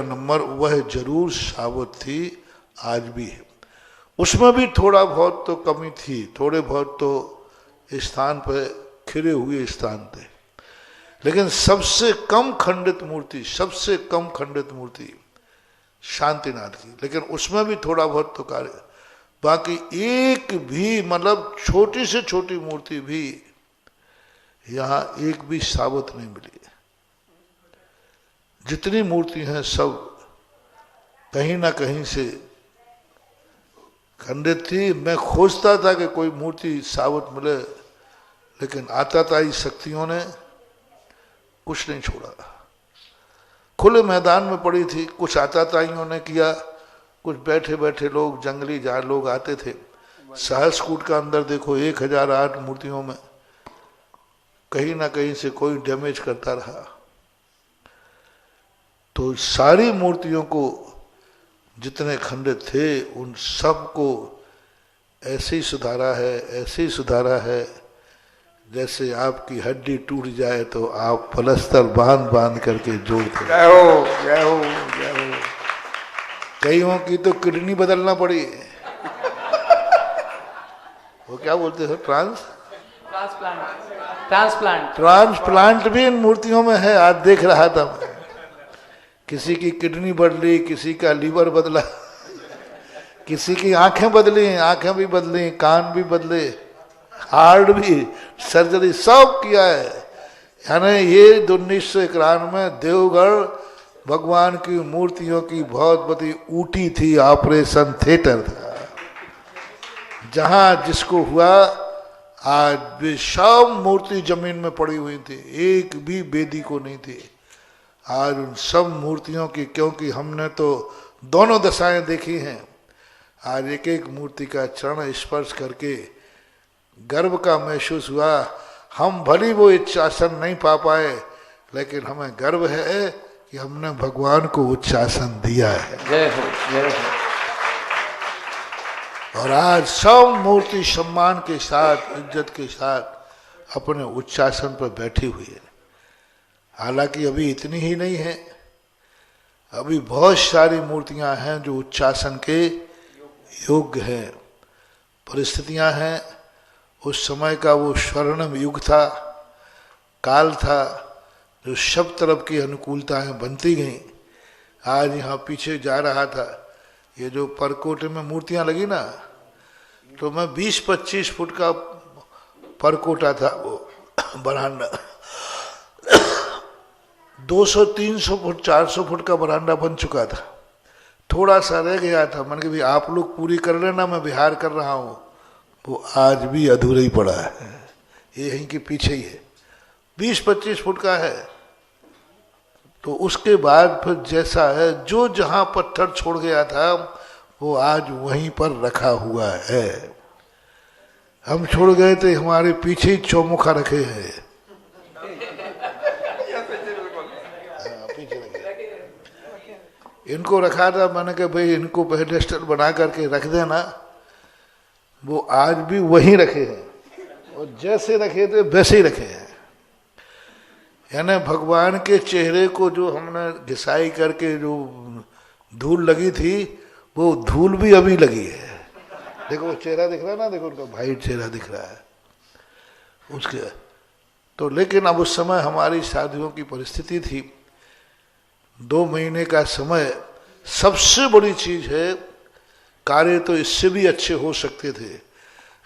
नंबर, वह जरूर साबुत थी, आज भी है। उसमें भी थोड़ा बहुत तो कमी थी, थोड़े बहुत तो स्थान पर खिरे हुए स्थान थे, लेकिन सबसे कम खंडित मूर्ति शांतिनाथ की, लेकिन उसमें भी थोड़ा बहुत तो कार्य, बाकी एक भी, मतलब छोटी से छोटी मूर्ति भी यहाँ एक भी साबुत नहीं मिली। जितनी मूर्ति हैं सब कहीं ना कहीं से खंडित थी। मैं खोजता था कि कोई मूर्ति साबुत मिले, लेकिन आताताई शक्तियों ने कुछ नहीं छोड़ा। खुले मैदान में पड़ी थी। कुछ आताताइयों ने किया, कुछ बैठे बैठे लोग, जंगली जहाँ लोग आते थे। सहस्रकूट का अंदर देखो 1008 मूर्तियों में कहीं ना कहीं से कोई डैमेज करता रहा। तो सारी मूर्तियों को जितने खंडित थे उन सब को ऐसे ही सुधारा है, ऐसे ही सुधारा है जैसे आपकी हड्डी टूट जाए तो आप पलस्तर बांध बांध करके जोड़ते। जय हो, जय हो, जय हो। कईयों की तो किडनी बदलना पड़ी। वो क्या बोलते हो, ट्रांसप्लांट भी इन मूर्तियों में है। आज देख रहा था मैं, किसी की किडनी बदली, किसी का लीवर बदला, किसी की आंखें बदली, आंखें भी बदली, कान भी बदले, हार्ट भी, सर्जरी सब किया है। यानी ये 1991 में देवगढ़ भगवान की मूर्तियों की बहुत बड़ी ऊटी थी, ऑपरेशन थिएटर था। जहां जिसको हुआ, आज भी सब मूर्ति जमीन में पड़ी हुई थी, एक भी बेदी को नहीं थी। आज उन सब मूर्तियों की, क्योंकि हमने तो दोनों दशाएं देखी हैं, आज एक एक मूर्ति का चरण स्पर्श करके गर्व का महसूस हुआ। हम भली वो उच्चासन नहीं पा पाए, लेकिन हमें गर्व है कि हमने भगवान को उच्चासन दिया है। जय हो, जय हो। और आज सब मूर्ति सम्मान के साथ, इज्जत के साथ अपने उच्चासन पर बैठी हुई है। हालांकि अभी इतनी ही नहीं है, अभी बहुत सारी मूर्तियां हैं जो उच्चासन के योग्य हैं। परिस्थितियां हैं, उस समय का वो स्वर्णिम युग था, काल था, जो सब तरफ की अनुकूलताएं बनती गईं। आज यहाँ पीछे जा रहा था, ये जो परकोटे में मूर्तियां लगी ना, तो मैं 20-25 फुट का परकोटा था वो बरांडा, 200-300 फुट 400 फुट का बरांडा बन चुका था। थोड़ा सा रह गया था, मैंने कहा भाई आप लोग पूरी कर लेना, मैं बिहार कर रहा हूँ। वो आज भी अधूरा ही पड़ा है, ये यहीं के पीछे ही है, 20-25 फुट का है। तो उसके बाद फिर जैसा है, जो जहां पत्थर छोड़ गया था वो आज वहीं पर रखा हुआ है। हम छोड़ गए थे, हमारे पीछे ही चौमुखा रखे हैं। पीछे रखे, इनको रखा था, मैंने कहा भाई इनको पेडेस्टल बना करके रख देना। वो आज भी वहीं रखे हैं, और जैसे रखे थे वैसे ही रखे हैं। यानी भगवान के चेहरे को जो हमने घिसाई करके जो धूल लगी थी, वो धूल भी अभी लगी है। देखो वो चेहरा दिख रहा है ना, देखो उनका वाइट चेहरा दिख रहा है उसके। तो लेकिन अब उस समय हमारी शादियों की परिस्थिति थी, 2 महीने का समय सबसे बड़ी चीज है। कार्य तो इससे भी अच्छे हो सकते थे,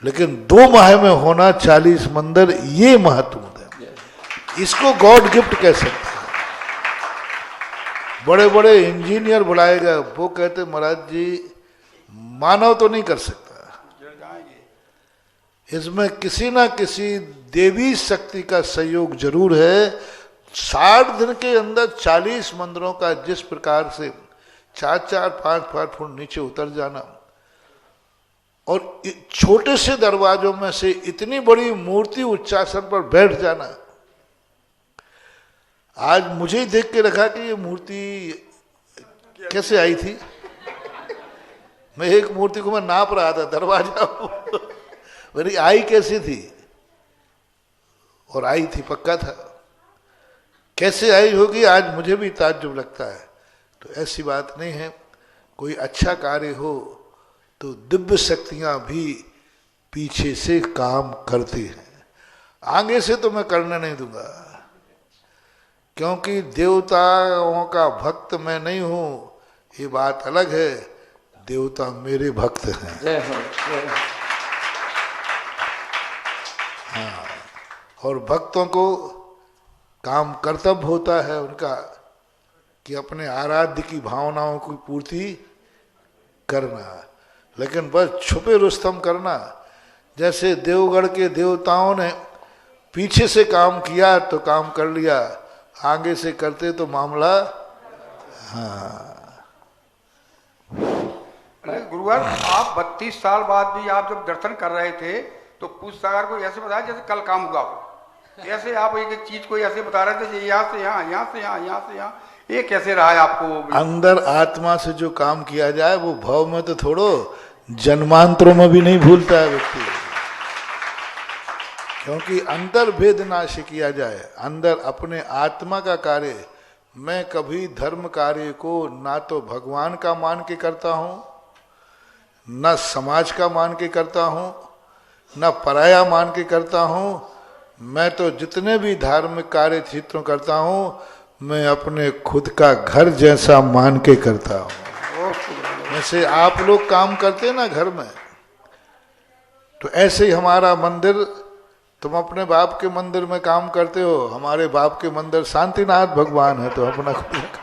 लेकिन 2 माह में होना 40 मंदिर, ये महत्वपूर्ण है। इसको गॉड गिफ्ट कह सकते हैं। बड़े बड़े इंजीनियर बुलाएगा, वो कहते महाराज जी मानव तो नहीं कर सकता, इसमें किसी ना किसी देवी शक्ति का सहयोग जरूर है। 60 दिन के अंदर 40 मंदिरों का जिस प्रकार से 4-4, 5-5 फुट नीचे उतर जाना, और छोटे से दरवाजों में से इतनी बड़ी मूर्ति उच्चासन पर बैठ जाना। आज मुझे ही देख के रखा कि ये मूर्ति कैसे आई थी। मैं एक मूर्ति को मैं नाप रहा था, दरवाजा मेरी आई कैसी थी, और आई थी पक्का था। कैसे आई होगी आज मुझे भी ताज्जुब लगता है। तो ऐसी बात नहीं है, कोई अच्छा कार्य हो तो दिव्य शक्तियां भी पीछे से काम करती हैं। आगे से तो मैं करने नहीं दूंगा, क्योंकि देवताओं का भक्त मैं नहीं हूं, ये बात अलग है। देवता मेरे भक्त हैं। जय हो, जय हो। हाँ, और भक्तों को काम कर्तव्य होता है उनका कि अपने आराध्य की भावनाओं की पूर्ति करना, लेकिन बस छुपे रुस्तम करना। जैसे देवगढ़ के देवताओं ने पीछे से काम किया तो काम कर लिया, आगे से करते तो मामला गुरुवर, आप 32 साल बाद भी आप जब दर्शन कर रहे थे तो पूछ सागर को ऐसे बताया जैसे कल काम हुआ हो। ऐसे आप एक एक चीज को ऐसे बता रहे थे, यहाँ से यहाँ, यहाँ से यहाँ, यहाँ से यहाँ। ये कैसे रहा है आपको? अंदर आत्मा से जो काम किया जाए वो भाव में तो थोड़ो, जन्मांतरों में भी नहीं भूलता है व्यक्ति, क्योंकि अंदर भेद नाश किया जाए, अंदर अपने आत्मा का कार्य। मैं कभी धर्म कार्य को ना तो भगवान का मान के करता हूँ, न समाज का मान के करता हूँ, न पराया मान के करता हूँ। मैं तो जितने भी धार्मिक कार्य क्षेत्रों करता हूँ, मैं अपने खुद का घर जैसा मान के करता हूँ। जैसे आप लोग काम करते हैं ना घर में, तो ऐसे ही हमारा मंदिर, तुम अपने बाप के मंदिर में काम करते हो, हमारे बाप के मंदिर शांतिनाथ भगवान है, तो अपना खुद का,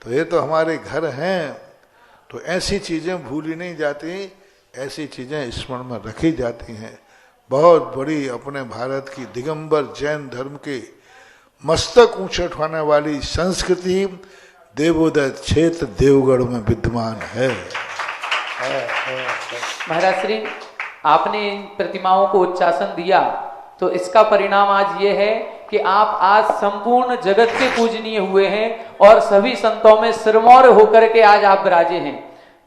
तो ये तो हमारे घर हैं। तो ऐसी चीजें भूली नहीं जाती, ऐसी चीजें स्मरण में रखी जाती हैं। बहुत बड़ी अपने भारत की दिगंबर जैन धर्म के मस्तक ऊंचे उठाने वाली संस्कृति देवोदय क्षेत्र देवगढ़ में विद्यमान है। महाराज श्री, आपने इन प्रतिमाओं को उच्चासन दिया, तो इसका परिणाम आज ये है कि आप आज संपूर्ण जगत के पूजनीय हुए हैं और सभी संतों में सिरमौर होकर के आज आप विराजे हैं।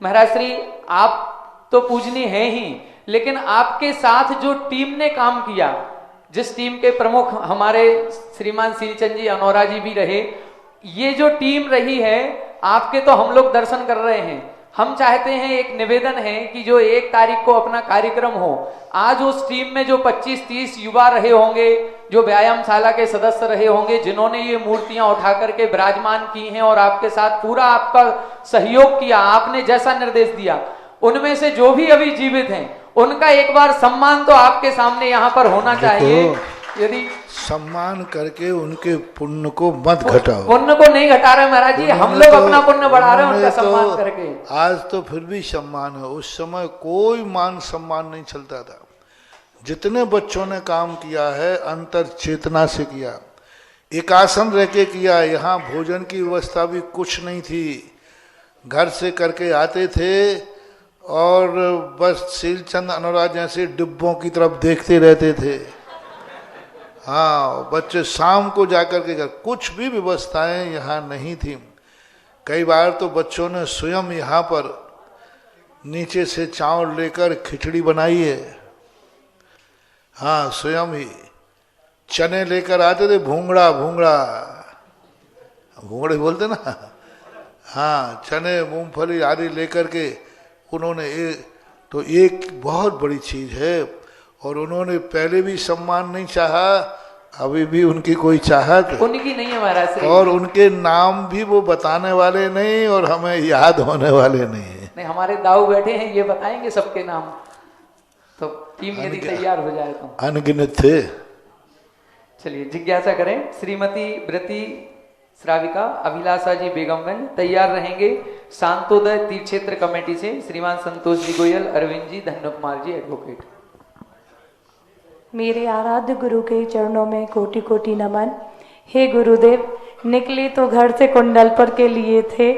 महाराज श्री, आप तो पूजनीय हैं ही, लेकिन आपके साथ जो टीम ने काम किया, जिस टीम के प्रमुख हमारे श्रीमान सीलचंद जी अनौरा जी भी रहे, ये जो टीम रही है आपके, तो हम लोग दर्शन कर रहे हैं। हम चाहते हैं, एक निवेदन है कि जो 1 तारीख को अपना कार्यक्रम हो, आज उस टीम में जो 25-30 युवा रहे होंगे, जो व्यायामशाला के सदस्य रहे होंगे, जिन्होंने ये मूर्तियां उठा करके विराजमान की हैं और आपके साथ पूरा आपका सहयोग किया, आपने जैसा निर्देश दिया, उनमें से जो भी अभी जीवित हैं उनका एक बार सम्मान तो आपके सामने यहाँ पर होना चाहिए। यदि सम्मान करके उनके पुण्य को मत घटाओ। पुण्य को नहीं घटा रहे महाराज जी, हम लोग अपना पुण्य बढ़ा रहे हैं उनका सम्मान करके। आज तो फिर भी सम्मान है, उस समय कोई मान सम्मान नहीं चलता था। जितने बच्चों ने काम किया है अंतर चेतना से किया, एक आसन रह के किया। यहाँ भोजन की व्यवस्था भी कुछ नहीं थी, घर से करके आते थे और बस सीलचंद अनुराग जैसे डिब्बों की तरफ देखते रहते थे। हाँ, बच्चे शाम को जाकर के कुछ भी व्यवस्थाएं यहाँ नहीं थी। कई बार तो बच्चों ने स्वयं यहाँ पर नीचे से चावल लेकर खिचड़ी बनाई है। हाँ, स्वयं ही चने लेकर आते थे, भूंगड़ा भूंगड़े बोलते ना। हाँ, चने मूंगफली आदि लेकर के उन्होंने तो एक बहुत बड़ी चीज है। और उन्होंने पहले भी सम्मान नहीं चाहा, अभी भी उनकी कोई चाहत उनकी नहीं है महाराज, और उनके नाम भी वो बताने वाले नहीं और हमें याद होने वाले नहीं। हमारे दाऊ बैठे हैं, ये बताएंगे सबके नाम, तो टीम यदि तैयार हो जाए तो अनगिनत थे। चलिए जिज्ञासा करें। श्रीमती व्रती श्राविका अभिलाषा जी बेगमगंज तैयार रहेंगे। शांतोदय तीर्थ क्षेत्र कमेटी से श्रीमान संतोष जी गोयल, अरविंद जी, धन्य कुमार जी एडवोकेट। मेरे आराध्य गुरु के चरणों में कोटि कोटि नमन। हे गुरुदेव, निकले तो घर से कुंडलपुर के लिए थे,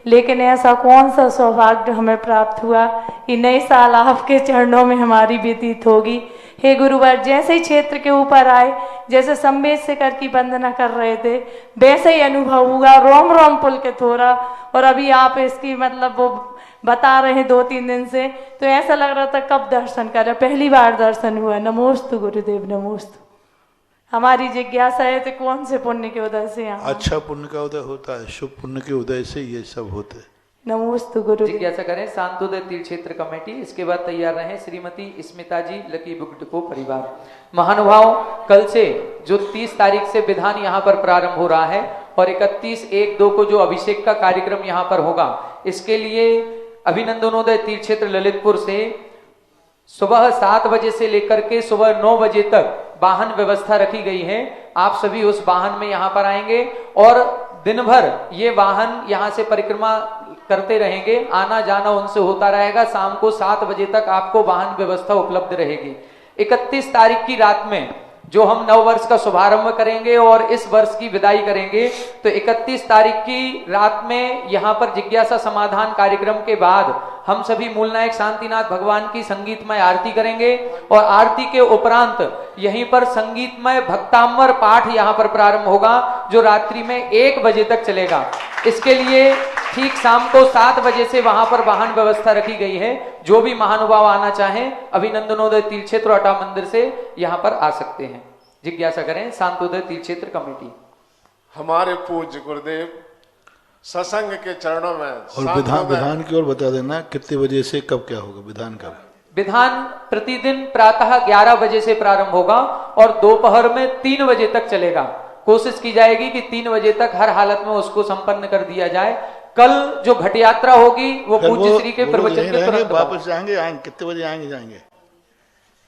लेकिन ऐसा कौन सा सौभाग्य हमें प्राप्त हुआ कि नए साल आपके चरणों में हमारी व्यतीत होगी। हे गुरुवर, जैसे ही क्षेत्र के ऊपर आए, जैसे संवेद से कर की वंदना कर रहे थे, वैसे ही अनुभव हुआ, रोम रोम पुलकित हो रहा। और अभी आप इसकी मतलब वो बता रहे हैं 2-3 दिन से, तो ऐसा लग रहा था कब दर्शन करें, पहली बार दर्शन हुआ। नमोस्तु गुरुदेव, नमोस्तु। हमारी जिज्ञासा है तो कौन से पुण्य के उदय से यहाँ? अच्छा पुण्य का उदय होता है, शुभ पुण्य के उदय से ये सब होते हैं। नमोस्तु गुरु। जिज्ञासा करें शांतोदय तीर्थ क्षेत्र कमेटी। इसके बाद तैयार रहे श्रीमती स्मिता जी, लकी बुक डिपो परिवार। महानुभाव, कल से जो 30 तारीख से विधान यहाँ पर प्रारंभ हो रहा है और 31/1-2 को जो अभिषेक का कार्यक्रम यहाँ पर होगा, इसके लिए अभिनंदनोदय तीर्थ क्षेत्र ललितपुर से सुबह 7 बजे से लेकर के सुबह 9 बजे तक वाहन व्यवस्था रखी गई है। आप सभी उस वाहन में यहाँ पर आएंगे और दिन भर ये वाहन यहाँ से परिक्रमा करते रहेंगे, आना जाना उनसे होता रहेगा। शाम को 7 बजे तक आपको वाहन व्यवस्था उपलब्ध रहेगी। 31 तारीख की रात में जो हम नव वर्ष का शुभारंभ करेंगे और इस वर्ष की विदाई करेंगे, तो 31 तारीख की रात में यहाँ पर जिज्ञासा समाधान कार्यक्रम के बाद हम सभी मूलनायक शांतिनाथ भगवान की संगीतमय आरती करेंगे और आरती के उपरांत यहीं पर संगीतमय भक्तांबर पाठ यहाँ पर प्रारंभ होगा, जो रात्रि में 1 बजे तक चलेगा। इसके लिए ठीक शाम को 7 बजे से वहां पर वाहन व्यवस्था रखी गई है। जो भी महानुभाव आना चाहें अभिनंदनोदय तीर्थ क्षेत्र अटा मंदिर से यहाँ पर आ सकते हैं। जिज्ञासा करें शांतोदय तीर्थ क्षेत्र कमेटी। हमारे पूज्य गुरुदेव सत्संग के चरणों में और विधान की ओर बता देना कितने बजे से कब क्या होगा, विधान कब? विधान प्रतिदिन प्रातः 11 बजे से प्रारंभ होगा और दोपहर में 3 बजे तक चलेगा। कोशिश की जाएगी कि 3 बजे तक हर हालत में उसको संपन्न कर दिया जाए। कल जो घट यात्रा होगी वो पूज्य श्री के प्रवचन के तुरंत वापस जाएंगे कितने बजे जाएंगे?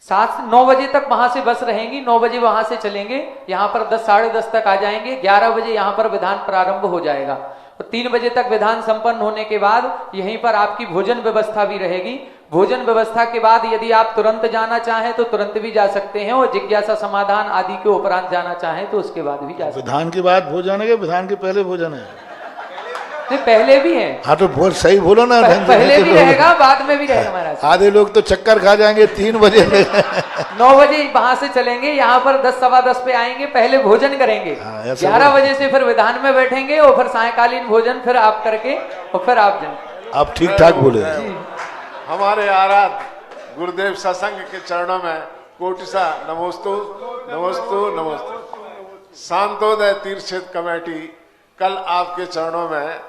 7-9 बजे तक वहां से बस रहेंगी, 9 बजे वहां से चलेंगे, यहाँ पर 10 साढ़े 10 तक आ जाएंगे। 11 बजे यहाँ पर विधान प्रारंभ हो जाएगा और 3 बजे तक विधान संपन्न होने के बाद यहीं पर आपकी भोजन व्यवस्था भी रहेगी। भोजन व्यवस्था के बाद यदि आप तुरंत जाना चाहें तो तुरंत भी जा सकते हैं और जिज्ञासा समाधान आदि के उपरांत जाना चाहें तो उसके बाद भी जा सकते हैं। विधान के बाद भोजन है, विधान के पहले भोजन है? नहीं, पहले भी है। हाँ तो बहुत सही बोलो ना। पहले भी रहेगा, बाद में भी रहेगा महाराज। आधे लोग तो चक्कर खा जाएंगे 3 बजे 9 बजे वहां से चलेंगे, यहाँ पर 10 सवा 10 पे आएंगे, पहले भोजन करेंगे। 11 बजे से फिर विधान में बैठेंगे और फिर सायकालीन भोजन फिर आप करके और फिर आप जाए। आप ठीक ठाक बोले। हमारे आराध्य गुरुदेव सत्संग के चरणों में कोटिसा नमोस्तु नमोस्तु नमोस्तु। शांतोदय तीर्थ क्षेत्र कमेटी कल आपके चरणों में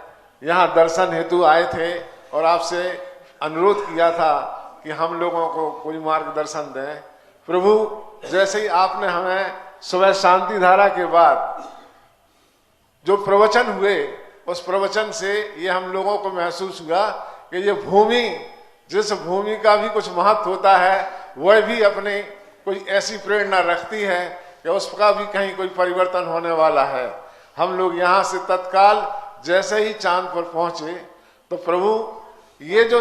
यहाँ दर्शन हेतु आए थे और आपसे अनुरोध किया था कि हम लोगों को कोई मार्गदर्शन दें। प्रभु जैसे ही आपने हमें सुबह शांति धारा के बाद जो प्रवचन हुए, उस प्रवचन से ये हम लोगों को महसूस हुआ कि ये भूमि, जिस भूमि का भी कुछ महत्व होता है, वह भी अपने कोई ऐसी प्रेरणा रखती है कि उसका भी कहीं कोई परिवर्तन होने वाला है। हम लोग यहाँ से तत्काल जैसे ही चांद पर पहुंचे तो प्रभु ये जो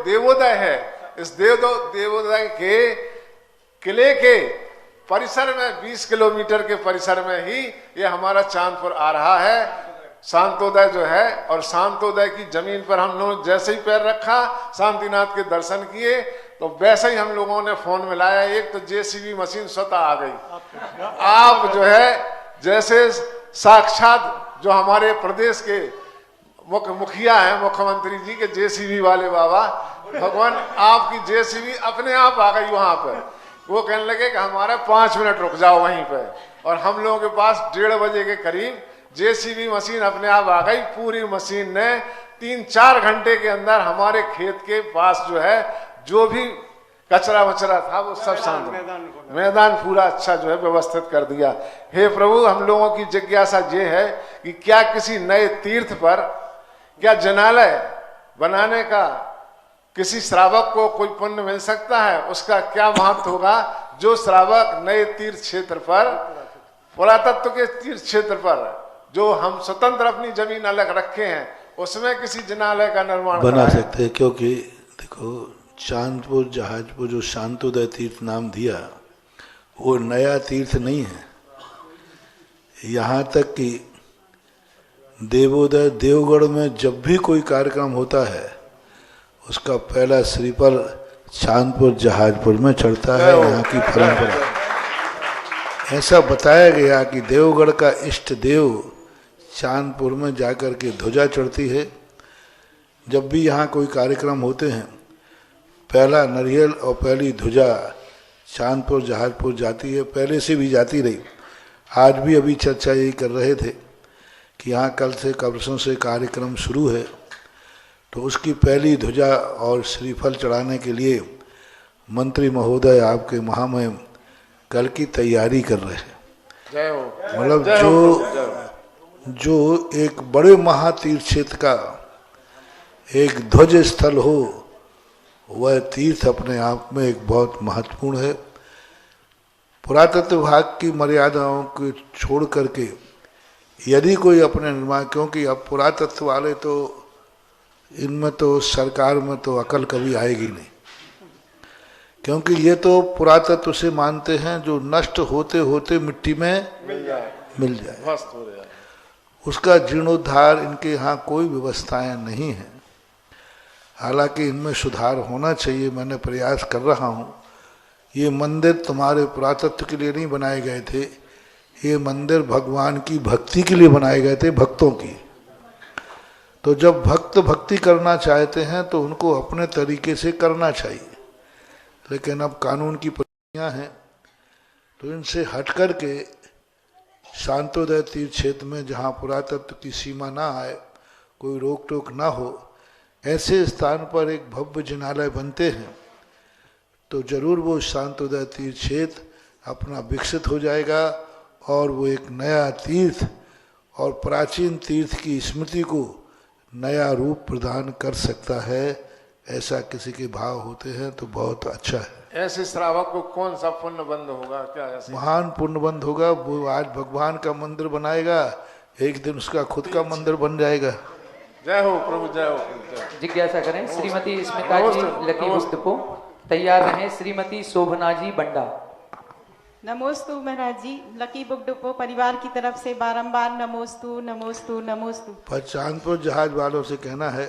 देवोदय है, इस देवोदय के किले के परिसर में 20 किलोमीटर के परिसर में ही ये हमारा चांद पर आ रहा है। शांतोदय जो है, और शांतोदय की जमीन पर हम लोग जैसे ही पैर रखा, शांतिनाथ के दर्शन किए, तो वैसे ही हम लोगों ने फोन मिलाया। एक तो जेसीबी मशीन स्वतः आ गई। आप जो है जैसे साक्षात जो हमारे प्रदेश के मुखिया हैं, मुख्यमंत्री जी के जेसीबी वाले बाबा, भगवान आपकी जेसीबी अपने आप आ गई वहां पर। वो कहने लगे कि हमारे 5 मिनट रुक जाओ वहीं पे, और हम लोगों के पास 1:30 बजे के करीब जेसीबी मशीन अपने आप आ गई। पूरी मशीन ने 3-4 घंटे के अंदर हमारे खेत के पास जो है जो भी कचरा वचरा था वो सब शांत, मैदान पूरा अच्छा जो है व्यवस्थित कर दिया। हे प्रभु, हम लोगों की जिज्ञासा ये है कि क्या किसी नए तीर्थ पर क्या जनालय बनाने का किसी श्रावक को कोई पुण्य मिल सकता है? उसका क्या महत्व होगा? जो श्रावक नए तीर्थ क्षेत्र पर, पुरातत्व के तीर्थ क्षेत्र पर जो हम स्वतंत्र अपनी जमीन अलग रखे हैं, उसमें किसी जनालय का निर्माण बना सकते हैं। क्योंकि देखो, चांदपुर जहाजपुर जो शांतोदय तीर्थ नाम दिया, वो नया तीर्थ नहीं है। यहाँ तक कि देवोदय देवगढ़ में जब भी कोई कार्यक्रम होता है, उसका पहला श्रीफल चांदपुर जहाजपुर में चढ़ता है। यहाँ की परंपरा ऐसा बताया गया कि देवगढ़ का इष्ट देव चांदपुर में जाकर के ध्वजा चढ़ती है। जब भी यहाँ कोई कार्यक्रम होते हैं, पहला नरियल और पहली ध्वजा चांदपुर जहाजपुर जाती है। पहले से भी जाती रही। आज भी अभी चर्चा यही कर रहे थे कि यहाँ कल से कब्रसों से कार्यक्रम शुरू है, तो उसकी पहली ध्वजा और श्रीफल चढ़ाने के लिए मंत्री महोदय आपके महामहिम कल की तैयारी कर रहे हैं। मतलब जो एक बड़े महातीर्थ क्षेत्र का एक ध्वज स्थल हो, वह तीर्थ अपने आप में एक बहुत महत्वपूर्ण है। पुरातत्व विभाग की मर्यादाओं को छोड़ करके यदि कोई अपने निर्माण, क्योंकि अब पुरातत्व वाले तो इनमें तो सरकार में तो अकल कभी आएगी नहीं क्योंकि ये तो पुरातत्व से मानते हैं जो नष्ट होते होते मिट्टी में मिल जाए ध्वस्त हो जाए। उसका जीर्णोद्धार इनके यहाँ कोई व्यवस्थाएं नहीं है। हालांकि इनमें सुधार होना चाहिए, मैंने प्रयास कर रहा हूँ। ये मंदिर तुम्हारे पुरातत्व के लिए नहीं बनाए गए थे, ये मंदिर भगवान की भक्ति के लिए बनाए गए थे, भक्तों की। तो जब भक्त भक्ति करना चाहते हैं तो उनको अपने तरीके से करना चाहिए, लेकिन अब कानून की परिस्थितियाँ हैं तो इनसे हट कर के शांतोदय तीर्थ क्षेत्र में, जहाँ पुरातत्व की सीमा ना आए, कोई रोक टोक ना हो, ऐसे स्थान पर एक भव्य जिनालय बनते हैं तो जरूर वो शांतोदय तीर्थ क्षेत्र अपना विकसित हो जाएगा और वो एक नया तीर्थ और प्राचीन तीर्थ की स्मृति को नया रूप प्रदान कर सकता है। ऐसा किसी के भाव होते हैं तो बहुत अच्छा है। ऐसे श्रावक को कौन सा पुण्य बंद होगा? क्या ऐसे महान पुण्य बंद होगा। वो आज भगवान का मंदिर बनाएगा, एक दिन उसका खुद का मंदिर बन जाएगा। जय हो प्रभु, जय हो प्रभु, जय हो। जिज्ञासा करें श्रीमती स्मिता जी लकी बुक डिपो। तैयार रहें श्रीमती शोभना जी बंडा। नमोस्तु महाराज जी, लकी बुक डिपो परिवार की तरफ से बारंबार नमोस्तु नमोस्तु नमोस्तु। पर चांदपुर जहाज वालों से कहना है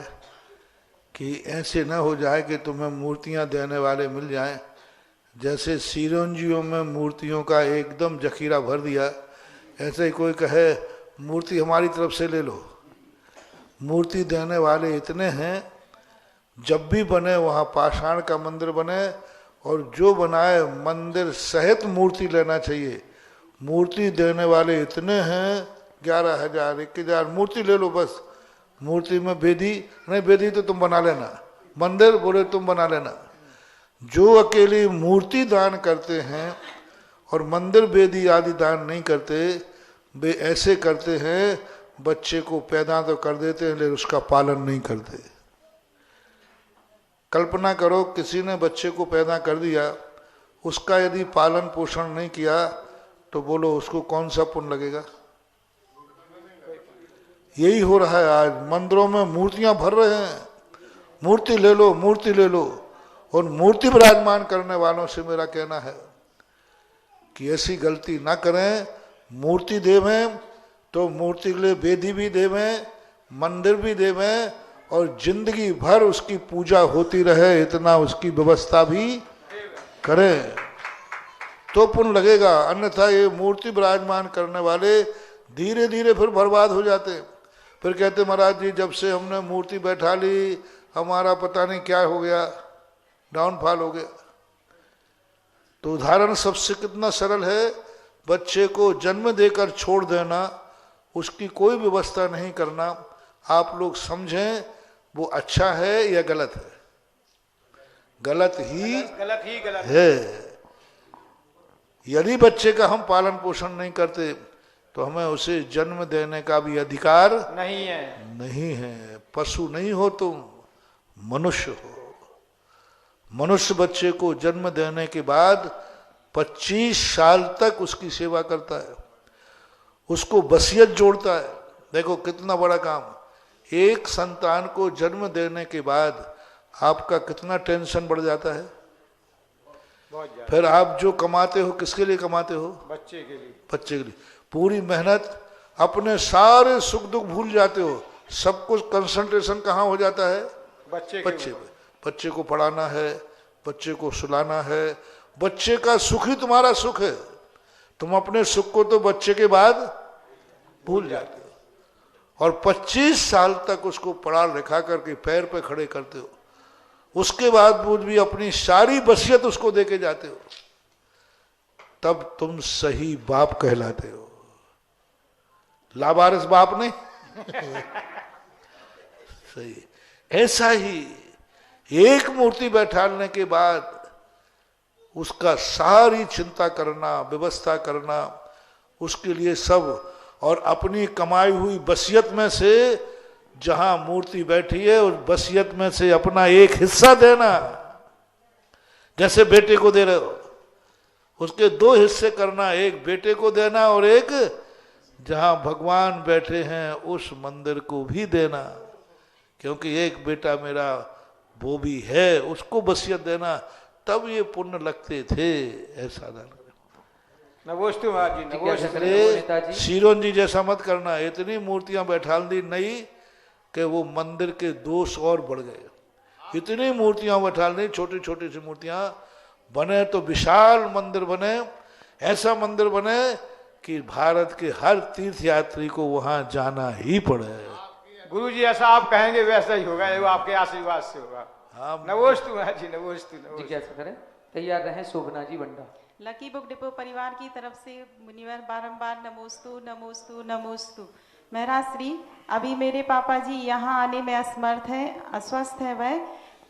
कि ऐसे न हो जाए कि तुम्हें मूर्तियां देने वाले मिल जाएं, जैसे सिरोंजियों में मूर्तियों का एकदम जखीरा भर दिया, ऐसे ही कोई कहे मूर्ति हमारी तरफ से ले लो। मूर्ति देने वाले इतने हैं, जब भी बने वहाँ पाषाण का मंदिर बने और जो बनाए मंदिर सहित मूर्ति लेना चाहिए। मूर्ति देने वाले इतने हैं, 11,000 1,000 मूर्ति ले लो बस। मूर्ति में बेदी नहीं, बेदी तो तुम बना लेना, मंदिर बोले तुम बना लेना। जो अकेली मूर्ति दान करते हैं और मंदिर बेदी आदि दान नहीं करते, वे ऐसे करते हैं बच्चे को पैदा तो कर देते हैं लेकिन उसका पालन नहीं करते। कल्पना करो किसी ने बच्चे को पैदा कर दिया, उसका यदि पालन पोषण नहीं किया तो बोलो उसको कौन सा पुण्य लगेगा? यही हो रहा है आज। मंदिरों में मूर्तियां भर रहे हैं, मूर्ति ले लो मूर्ति ले लो। और मूर्ति विराजमान करने वालों से मेरा कहना है कि ऐसी गलती ना करें। मूर्ति देवें तो मूर्ति के लिए वेदी भी देवें, मंदिर भी देवें और जिंदगी भर उसकी पूजा होती रहे, इतना उसकी व्यवस्था भी करें तो पुण्य लगेगा। अन्यथा ये मूर्ति विराजमान करने वाले धीरे धीरे फिर बर्बाद हो जाते हैं। फिर कहते महाराज जी जब से हमने मूर्ति बैठा ली हमारा पता नहीं क्या हो गया, डाउनफॉल हो गया। तो उदाहरण सबसे कितना सरल है, बच्चे को जन्म देकर छोड़ देना, उसकी कोई व्यवस्था नहीं करना। आप लोग समझें वो अच्छा है या गलत है? गलत ही है। यदि बच्चे का हम पालन पोषण नहीं करते तो हमें उसे जन्म देने का भी अधिकार नहीं है। पशु नहीं हो तुम, मनुष्य हो। मनुष्य बच्चे को जन्म देने के बाद 25 साल तक उसकी सेवा करता है, उसको वसीयत जोड़ता है। देखो कितना बड़ा काम। एक संतान को जन्म देने के बाद आपका कितना टेंशन बढ़ जाता है। फिर आप जो कमाते हो किसके लिए कमाते हो? बच्चे के लिए। बच्चे के लिए पूरी मेहनत, अपने सारे सुख दुख भूल जाते हो। सब कुछ कंसंट्रेशन कहाँ हो जाता है? बच्चे पे। बच्चे को पढ़ाना है, बच्चे को सुलाना है। बच्चे का सुख ही तुम्हारा सुख है। तुम अपने सुख को तो बच्चे के बाद भूल जाते हो और 25 साल तक उसको पढ़ा लिखा करके पैर पे खड़े करते हो। उसके बाद भी अपनी सारी वसीयत उसको देके जाते हो, तब तुम सही बाप कहलाते हो। लावारिस बाप नहीं सही। ऐसा ही एक मूर्ति बैठाने के बाद उसका सारी चिंता करना, व्यवस्था करना, उसके लिए सब, और अपनी कमाई हुई वसीयत में से जहां मूर्ति बैठी है उस वसीयत में से अपना एक हिस्सा देना। जैसे बेटे को दे रहे हो, उसके 2 हिस्से करना, एक बेटे को देना और एक जहां भगवान बैठे हैं उस मंदिर को भी देना। क्योंकि एक बेटा मेरा वो भी है, उसको वसीयत देना। तब ये पुण्य लगते थे, ऐसा ना नमोस्तु महाराज जी, जिज्ञासा नमोस्तु। करें नेताजी। सीरोन जी जैसा मत करना, इतनी मूर्तियां बैठा दी नहीं कि वो मंदिर के दोष और बढ़ गए। इतनी मूर्तियां बैठा दी, छोटी छोटी सी मूर्तियां बने तो विशाल मंदिर बने, ऐसा मंदिर बने कि भारत के हर तीर्थ यात्री को वहां जाना ही पड़े। गुरु जी ऐसा आप कहेंगे वैसा ही होगा, वो आपके आशीर्वाद से होगा। हाँ, नमोस्तु महाराज जी, नमोस्तु नमोस्तु। जिज्ञासा करें, तैयार रहें शोभना जी बंडा। लकी बुक डिपो परिवार की तरफ से मुनिवर बारंबार नमोस्तु नमोस्तु नमोस्तु। महाराज श्री, अभी मेरे पापा जी यहाँ आने में असमर्थ है, अस्वस्थ है वह,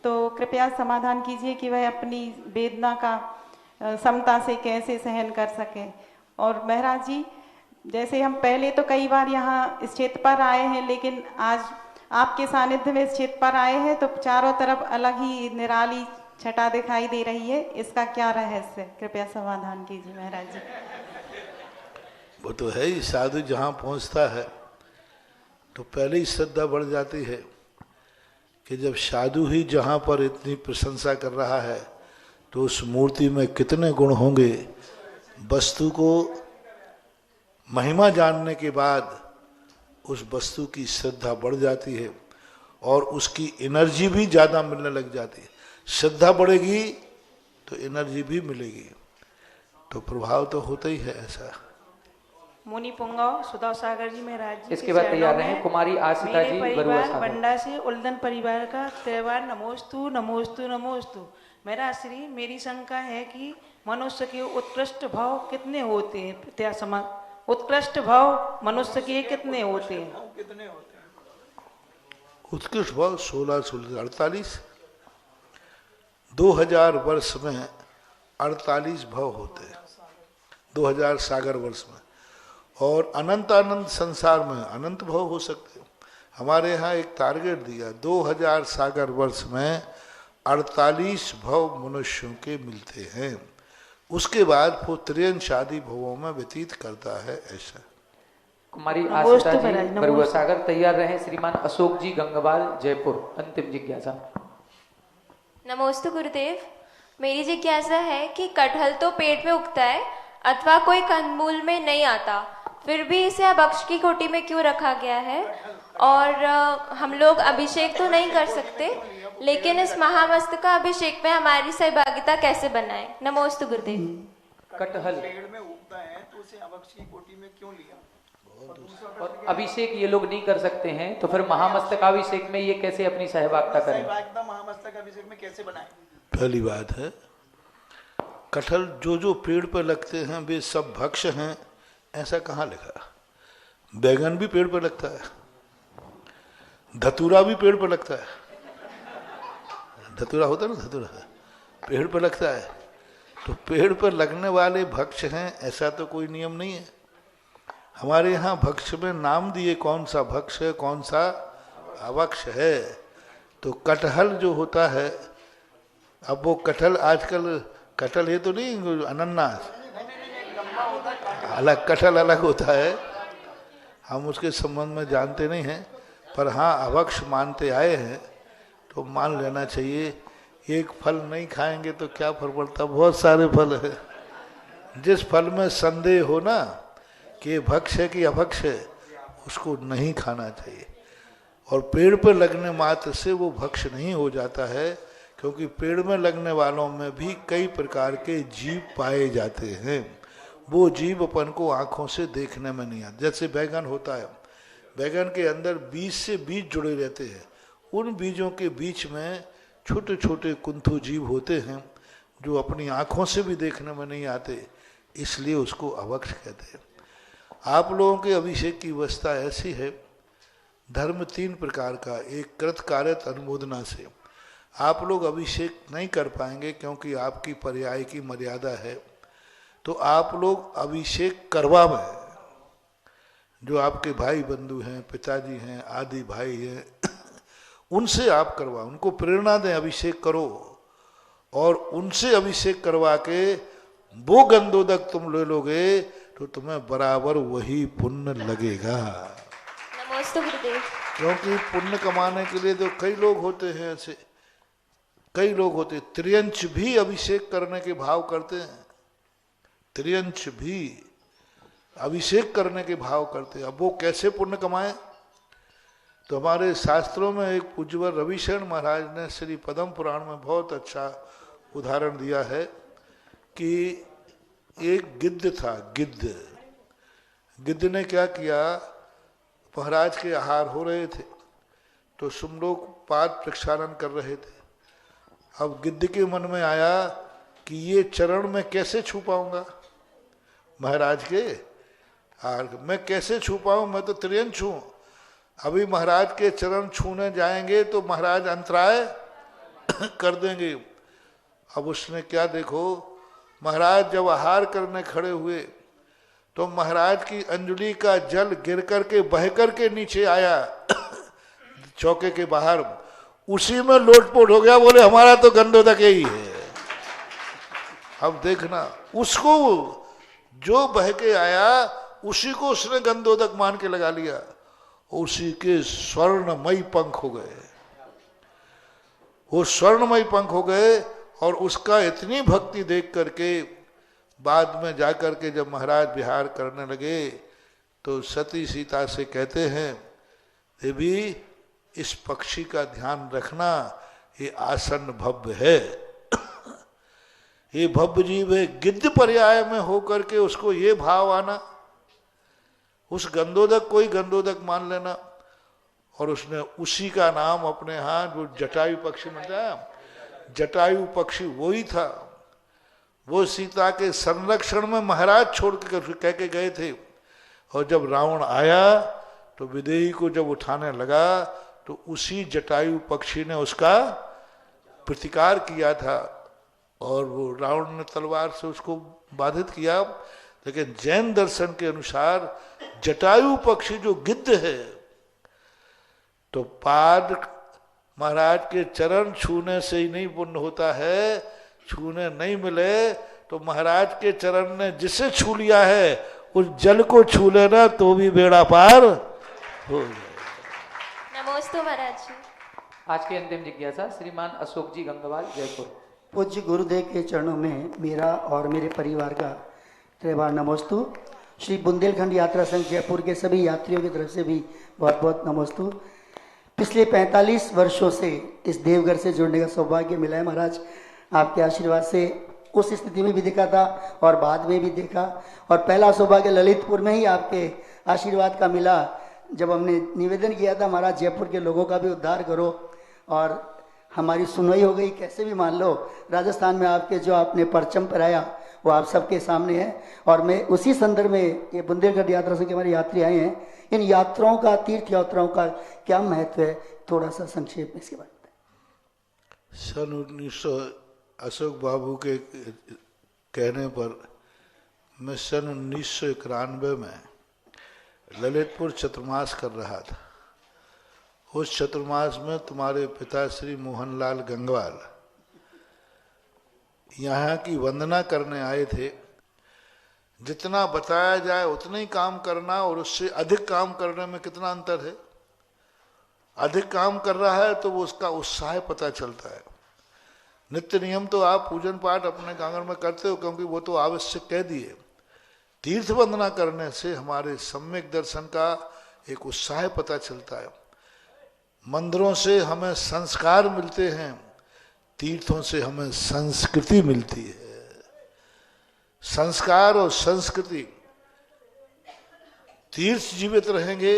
तो कृपया समाधान कीजिए कि वह अपनी वेदना का समता से कैसे सहन कर सके। और महाराज जी, जैसे हम पहले तो कई बार यहाँ इस क्षेत्र पर आए हैं, लेकिन आज आपके सानिध्य में इस क्षेत्र पर आए हैं तो चारों तरफ अलग ही निराली छटा दिखाई दे रही है, इसका क्या रहस्य, कृपया समाधान कीजिए महाराज जी। वो तो है ही, साधु जहाँ पहुँचता है तो पहले ही श्रद्धा बढ़ जाती है कि जब साधु ही जहाँ पर इतनी प्रशंसा कर रहा है तो उस मूर्ति में कितने गुण होंगे। वस्तु को महिमा जानने के बाद उस वस्तु की श्रद्धा बढ़ जाती है और उसकी एनर्जी भी ज़्यादा मिलने लग जाती है। श्रद्धा बढ़ेगी तो एनर्जी भी मिलेगी, तो प्रभाव तो होता ही है ऐसा। मुनि पुंगाव सुधा सागर जी महाराज जी इसके बाद तैयार रहे कुमारी आशिता जी बरुआ परिवार सागर। बंडा से उल्दन परिवार का त्योहार नमोस्तु नमोस्तु नमोस्तु। मेरा श्री, मेरी शंका है कि मनुष्य के उत्कृष्ट भाव कितने होते हैं? पिता समान उत्कृष्ट भाव मनुष्य के कितने होते हैं? उत्कृष्ट भाव 1648 2000 वर्ष में 48 भाव होते हैं, 2000 सागर वर्ष में, और अनंत अनंत संसार में अनंत भाव हो सकते हैं। हमारे यहाँ एक टारगेट दिया, 2000 सागर वर्ष में 48 भाव मनुष्यों के मिलते हैं, उसके बाद वो त्रियन शादी भावों में व्यतीत करता है। ऐसा कुमारी आशिता जी बरुआ सागर। तैयार रहे श्रीमान अशोक जी गंगवाल जयपुर। अंतिम जिज्ञासा। नमोस्तु गुरुदेव, मेरी जिज्ञासा है कि कटहल तो पेट में उगता है अथवा कोई कंदमूल में नहीं आता, फिर भी इसे अभक्ष की कोटि में क्यों रखा गया है? और हम लोग अभिषेक तो नहीं कर सकते, लेकिन इस महामस्तक का अभिषेक में हमारी सहभागिता कैसे बनाएं? नमोस्तु गुरुदेव। कटहल पेड़ में उगता है तो उसे अभक्ष की कोटि में क्यों लिया? और अभिषेक ये लोग नहीं कर सकते हैं, तो फिर महामस्तकाभिषेक में ये कैसे अपनी सहभागिता करें? सहभागिता महामस्तक अभिषेक में कैसे बनाएं? पहली बात है, कटहल जो जो पेड़ पर लगते हैं वे सब भक्ष हैं, ऐसा कहाँ लिखा? बैगन भी पेड़ पर लगता है, धतूरा भी पेड़ पर लगता है, धतूरा होता है ना, धतूरा पेड़ पर लगता है, तो पेड़ पर लगने वाले भक्ष हैं ऐसा तो कोई नियम नहीं है। हमारे यहाँ भक्ष में नाम दिए कौन सा भक्ष है कौन सा अभक्ष है। तो कटहल जो होता है, अब वो कटहल आजकल कटहल ये तो नहीं अनन्नास, अलग कटहल अलग होता है, हम उसके संबंध में जानते नहीं हैं, पर हाँ अभक्ष मानते आए हैं तो मान लेना चाहिए। एक फल नहीं खाएंगे तो क्या फर्क पड़ता, बहुत सारे फल है। जिस फल में संदेह हो ना कि ये भक्ष है कि अभक्ष है, उसको नहीं खाना चाहिए। और पेड़ पर लगने मात्र से वो भक्ष नहीं हो जाता है, क्योंकि पेड़ में लगने वालों में भी कई प्रकार के जीव पाए जाते हैं। वो जीव अपन को आँखों से देखने में नहीं आते। जैसे बैगन होता है, बैगन के अंदर बीज से बीज जुड़े रहते हैं, उन बीजों के बीच में छोटे छोटे कुंथु जीव होते हैं जो अपनी आँखों से भी देखने में नहीं आते, इसलिए उसको अभक्ष कहते हैं। आप लोगों के अभिषेक की व्यवस्था ऐसी है, धर्म 3 प्रकार का, एक कृत कार्यत अनुमोदना से आप लोग अभिषेक नहीं कर पाएंगे क्योंकि आपकी पर्याय की मर्यादा है। तो आप लोग अभिषेक करवाएं, जो आपके भाई बंधु हैं, पिताजी हैं, आदि भाई हैं, उनसे आप करवाओ, उनको प्रेरणा दें अभिषेक करो, और उनसे अभिषेक करवा के वो गंधोदक तुम ले लोगे तो तुम्हें बराबर वही पुण्य लगेगा। नमोस्तु गुरुदेव। क्योंकि पुण्य कमाने के लिए तो कई लोग होते हैं ऐसे, कई लोग होते त्रियंच भी अभिषेक करने के भाव करते हैं, त्रियंच भी अभिषेक करने के भाव करते हैं। अब वो कैसे पुण्य कमाए? तो हमारे शास्त्रों में एक पूज्यवर रविशरण महाराज ने श्री पद्म पुराण में बहुत अच्छा उदाहरण दिया है कि एक गिद्ध था, गिद्ध ने क्या किया, महाराज के आहार हो रहे थे तो सुम लोग पाद प्रक्षालन कर रहे थे। अब गिद्ध के मन में आया कि ये चरण मैं कैसे छू पाऊंगा महाराज के आहार, मैं कैसे छू पाऊं, मैं तो त्रियंच हूं, अभी महाराज के चरण छूने जाएंगे तो महाराज अंतराय कर देंगे। अब उसने क्या, देखो महाराज जब आहार करने खड़े हुए तो महाराज की अंजलि का जल गिर करके बह करके नीचे आया चौके के बाहर, उसी में लोटपोट हो गया, बोले हमारा तो गंधोदक यही है। अब देखना, उसको जो बह के आया उसी को उसने गंधोदक मान के लगा लिया, उसी के स्वर्णमयी पंख हो गए, वो स्वर्णमयी पंख हो गए। और उसका इतनी भक्ति देख करके बाद में जाकर के जब महाराज विहार करने लगे तो सती सीता से कहते हैं, देवी इस पक्षी का ध्यान रखना, ये आसन्न भव्य है, ये भव्य जीव है। गिद्ध पर्याय में होकर के उसको ये भाव आना, उस गंधोदक को ही गंधोदक मान लेना, और उसने उसी का नाम अपने यहाँ जो जटायु पक्षी मिलता है, जटायु पक्षी वही था। वो सीता के संरक्षण में महाराज छोड़ के कह के गए थे, और जब रावण आया तो विदेही को जब उठाने लगा तो उसी जटायु पक्षी ने उसका प्रतिकार किया था, और वो रावण ने तलवार से उसको बाधित किया। लेकिन जैन दर्शन के अनुसार जटायु पक्षी जो गिद्ध है, तो पाद महाराज के चरण छूने से ही नहीं पुण्य होता है, छूने नहीं मिले तो महाराज के चरण ने जिसे छू लिया है उस जल को छू लेना तो भी बेड़ा पार हो जाए। नमोस्तु महाराज जी। आज की अंतिम जिज्ञासा श्रीमान अशोक जी गंगवाल, जयपुर। पूज्य गुरुदेव के चरणों में मेरा और मेरे परिवार का त्रिवार नमोस्तु। श्री बुंदेलखंड यात्रा संघ जयपुर के सभी यात्रियों की तरफ से भी बहुत बहुत नमोस्तु। पिछले 45 वर्षों से इस देवघर से जुड़ने का सौभाग्य मिला है महाराज, आपके आशीर्वाद से। उस स्थिति में भी देखा था और बाद में भी देखा, और पहला सौभाग्य ललितपुर में ही आपके आशीर्वाद का मिला, जब हमने निवेदन किया था महाराज जयपुर के लोगों का भी उद्धार करो, और हमारी सुनवाई हो गई। कैसे भी मान लो, राजस्थान में आपके जो आपने परचम पहराया वो आप सबके सामने है। और मैं उसी संदर्भ में, ये बुंदेलखंड यात्रा से हमारे यात्री आए हैं, इन यात्राओं का, तीर्थ यात्राओं का क्या महत्व है, थोड़ा सा संक्षेप में इसके बारे में। सन 1900 अशोक बाबू के कहने पर मैं सन 1991 में ललितपुर चतुर्मास कर रहा था। उस चतुर्मास में तुम्हारे पिता श्री मोहनलाल गंगवाल यहाँ की वंदना करने आए थे। जितना बताया जाए उतना ही काम करना और उससे अधिक काम करने में कितना अंतर है। अधिक काम कर रहा है तो वो उसका उत्साह पता चलता है। नित्य नियम तो आप पूजन पाठ अपने आंगन में करते हो क्योंकि वो तो आवश्यक कह दिए। तीर्थ वंदना करने से हमारे सम्यक दर्शन का एक उत्साह पता चलता है। मंदिरों से हमें संस्कार मिलते हैं, तीर्थों से हमें संस्कृति मिलती है। संस्कार और संस्कृति, तीर्थ जीवित रहेंगे,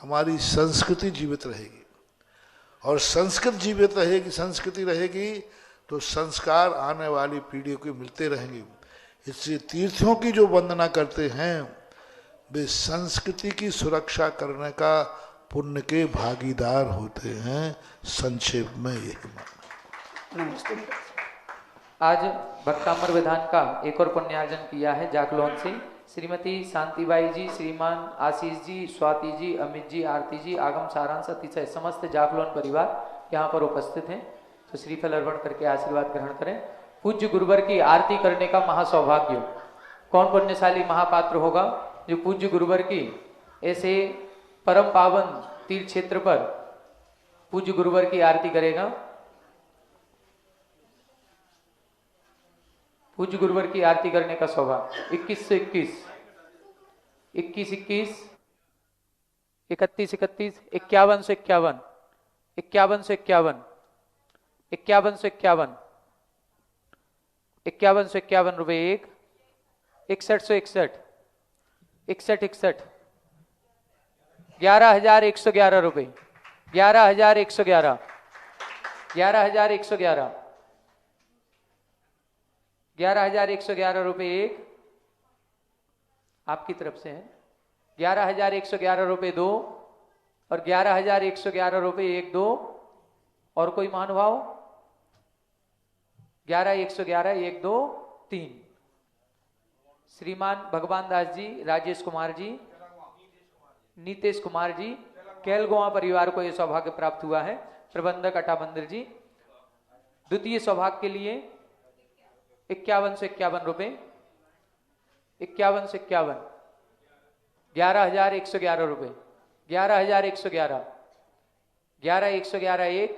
हमारी संस्कृति जीवित रहेगी, और संस्कृति जीवित रहेगी, संस्कृति रहेगी तो संस्कार आने वाली पीढ़ियों को मिलते रहेंगे। इसलिए तीर्थों की जो वंदना करते हैं वे संस्कृति की सुरक्षा करने का पुण्य के भागीदार होते हैं। संक्षेप में यही मानना। आज भक्तामर विधान का एक और पुण्यार्जन किया है जाकलौन से श्रीमती शांतिबाई जी, श्रीमान आशीष जी, स्वाति जी, अमित जी, आरती जी, आगम सारांश अतिशय समस्त जाकलौन परिवार यहाँ पर उपस्थित हैं। तो श्रीफल अर्पण करके आशीर्वाद ग्रहण करें। पूज्य गुरुवर की आरती करने का महासौभाग्य कौन पुण्यशाली महापात्र होगा जो पूज्य गुरुवर की ऐसे परम पावन तीर्थ क्षेत्र पर पूज्य गुरुवर की आरती करेगा। पूज्य गुरुवर की आरती करने का सौभाग्य। 21 से 21, 21 21, 31 31, 51 से 51, 51 से 51, 51 से 51, 51 से 51 रुपए 1, 61 से 61, 61 61, 11,111 रुपए, 11,111, 11,111, 11,111 रुपए 1 आपकी तरफ से है, 11,111 रुपए 2 और 11,111 रुपए 1 2। और कोई महानुभाव? 11,111 1 2 3। श्रीमान भगवान दास जी, राजेश कुमार जी, नीतेश कुमार जी, कैलगोवा परिवार को यह सौभाग्य प्राप्त हुआ है। प्रबंधक अटा मंदिर जी। द्वितीय सौभाग्य के लिए 51 से 51 रुपए, 51 से 51, 11,111 रुपए, 11,111, 11,111 1,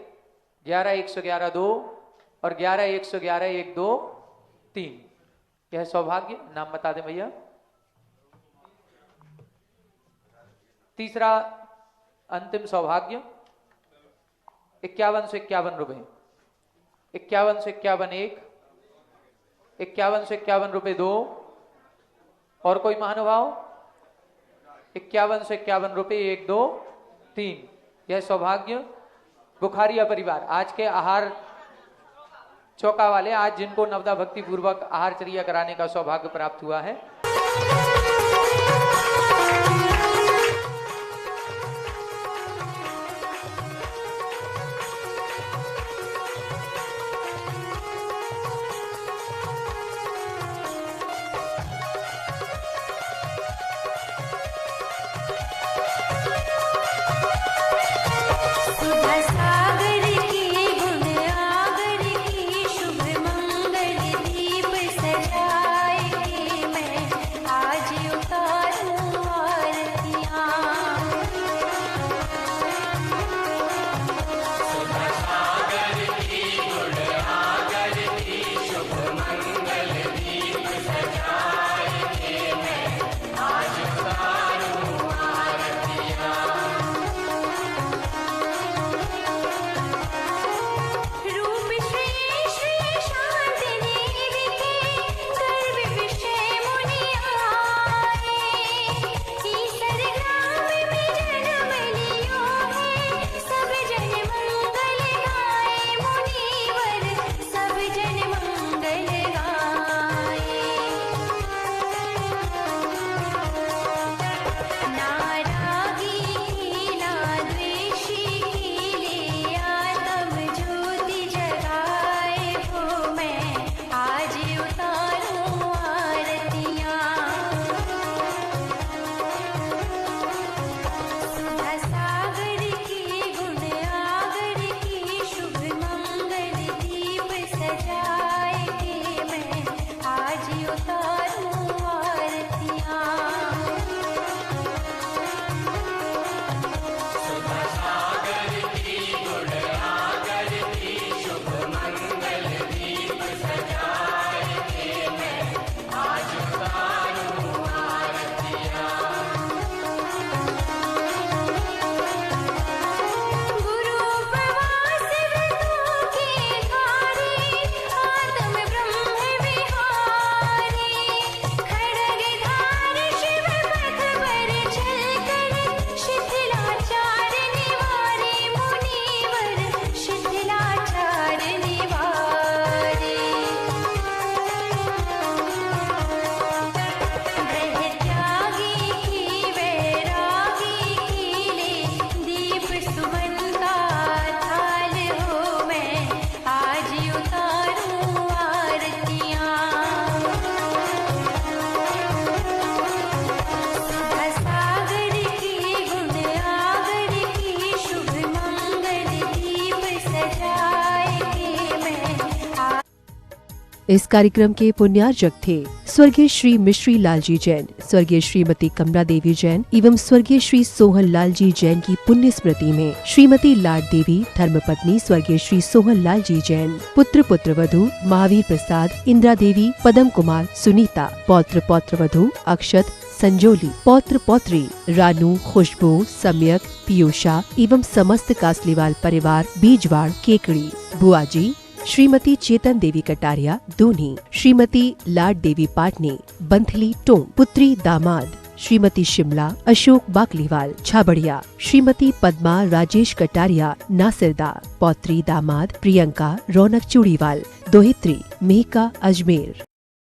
11,111 2 और 11,111 1 2 3। यह सौभाग्य। नाम बता दें भैया। तीसरा अंतिम सौभाग्य 51 से 51 रुपए, 51 से 51 1, 51 से 51 रुपए 2 और कोई महानुभाव? 51 से 51 रुपए 1 2 3। यह सौभाग्य बुखारिया परिवार, आज के आहार चौका वाले, आज जिनको नवदा भक्ति पूर्वक आहारचर्या कराने का सौभाग्य प्राप्त हुआ है। आज उतारूं और इस कार्यक्रम के पुण्यार्जक थे स्वर्गीय श्री मिश्री लालजी जैन, स्वर्गीय श्रीमती कमला देवी जैन एवं स्वर्गीय श्री सोहन लालजी जैन की पुण्य स्मृति में श्रीमती लाड देवी धर्मपत्नी स्वर्गीय श्री सोहन लालजी जैन, पुत्र पुत्रवधू महावीर प्रसाद, इंदिरा देवी, पदम कुमार, सुनीता, पौत्र पौत्रवधू अक्षत, संजोली, पौत्र पौत्री रानू, खुशबू, सम्यक, पीयूषा एवं समस्त कासलीवाल परिवार बीजवाड़ केकड़ी, बुआजी श्रीमती चेतन देवी कटारिया दूनी, श्रीमती लाड देवी पाटनी बंथली टोंक, पुत्री दामाद श्रीमती शिमला अशोक बाकलीवाल छाबड़िया, श्रीमती पद्मा राजेश कटारिया नासिरदा, पौत्री दामाद प्रियंका रौनक चूड़ीवाल, दोहित्री मेहका अजमेर।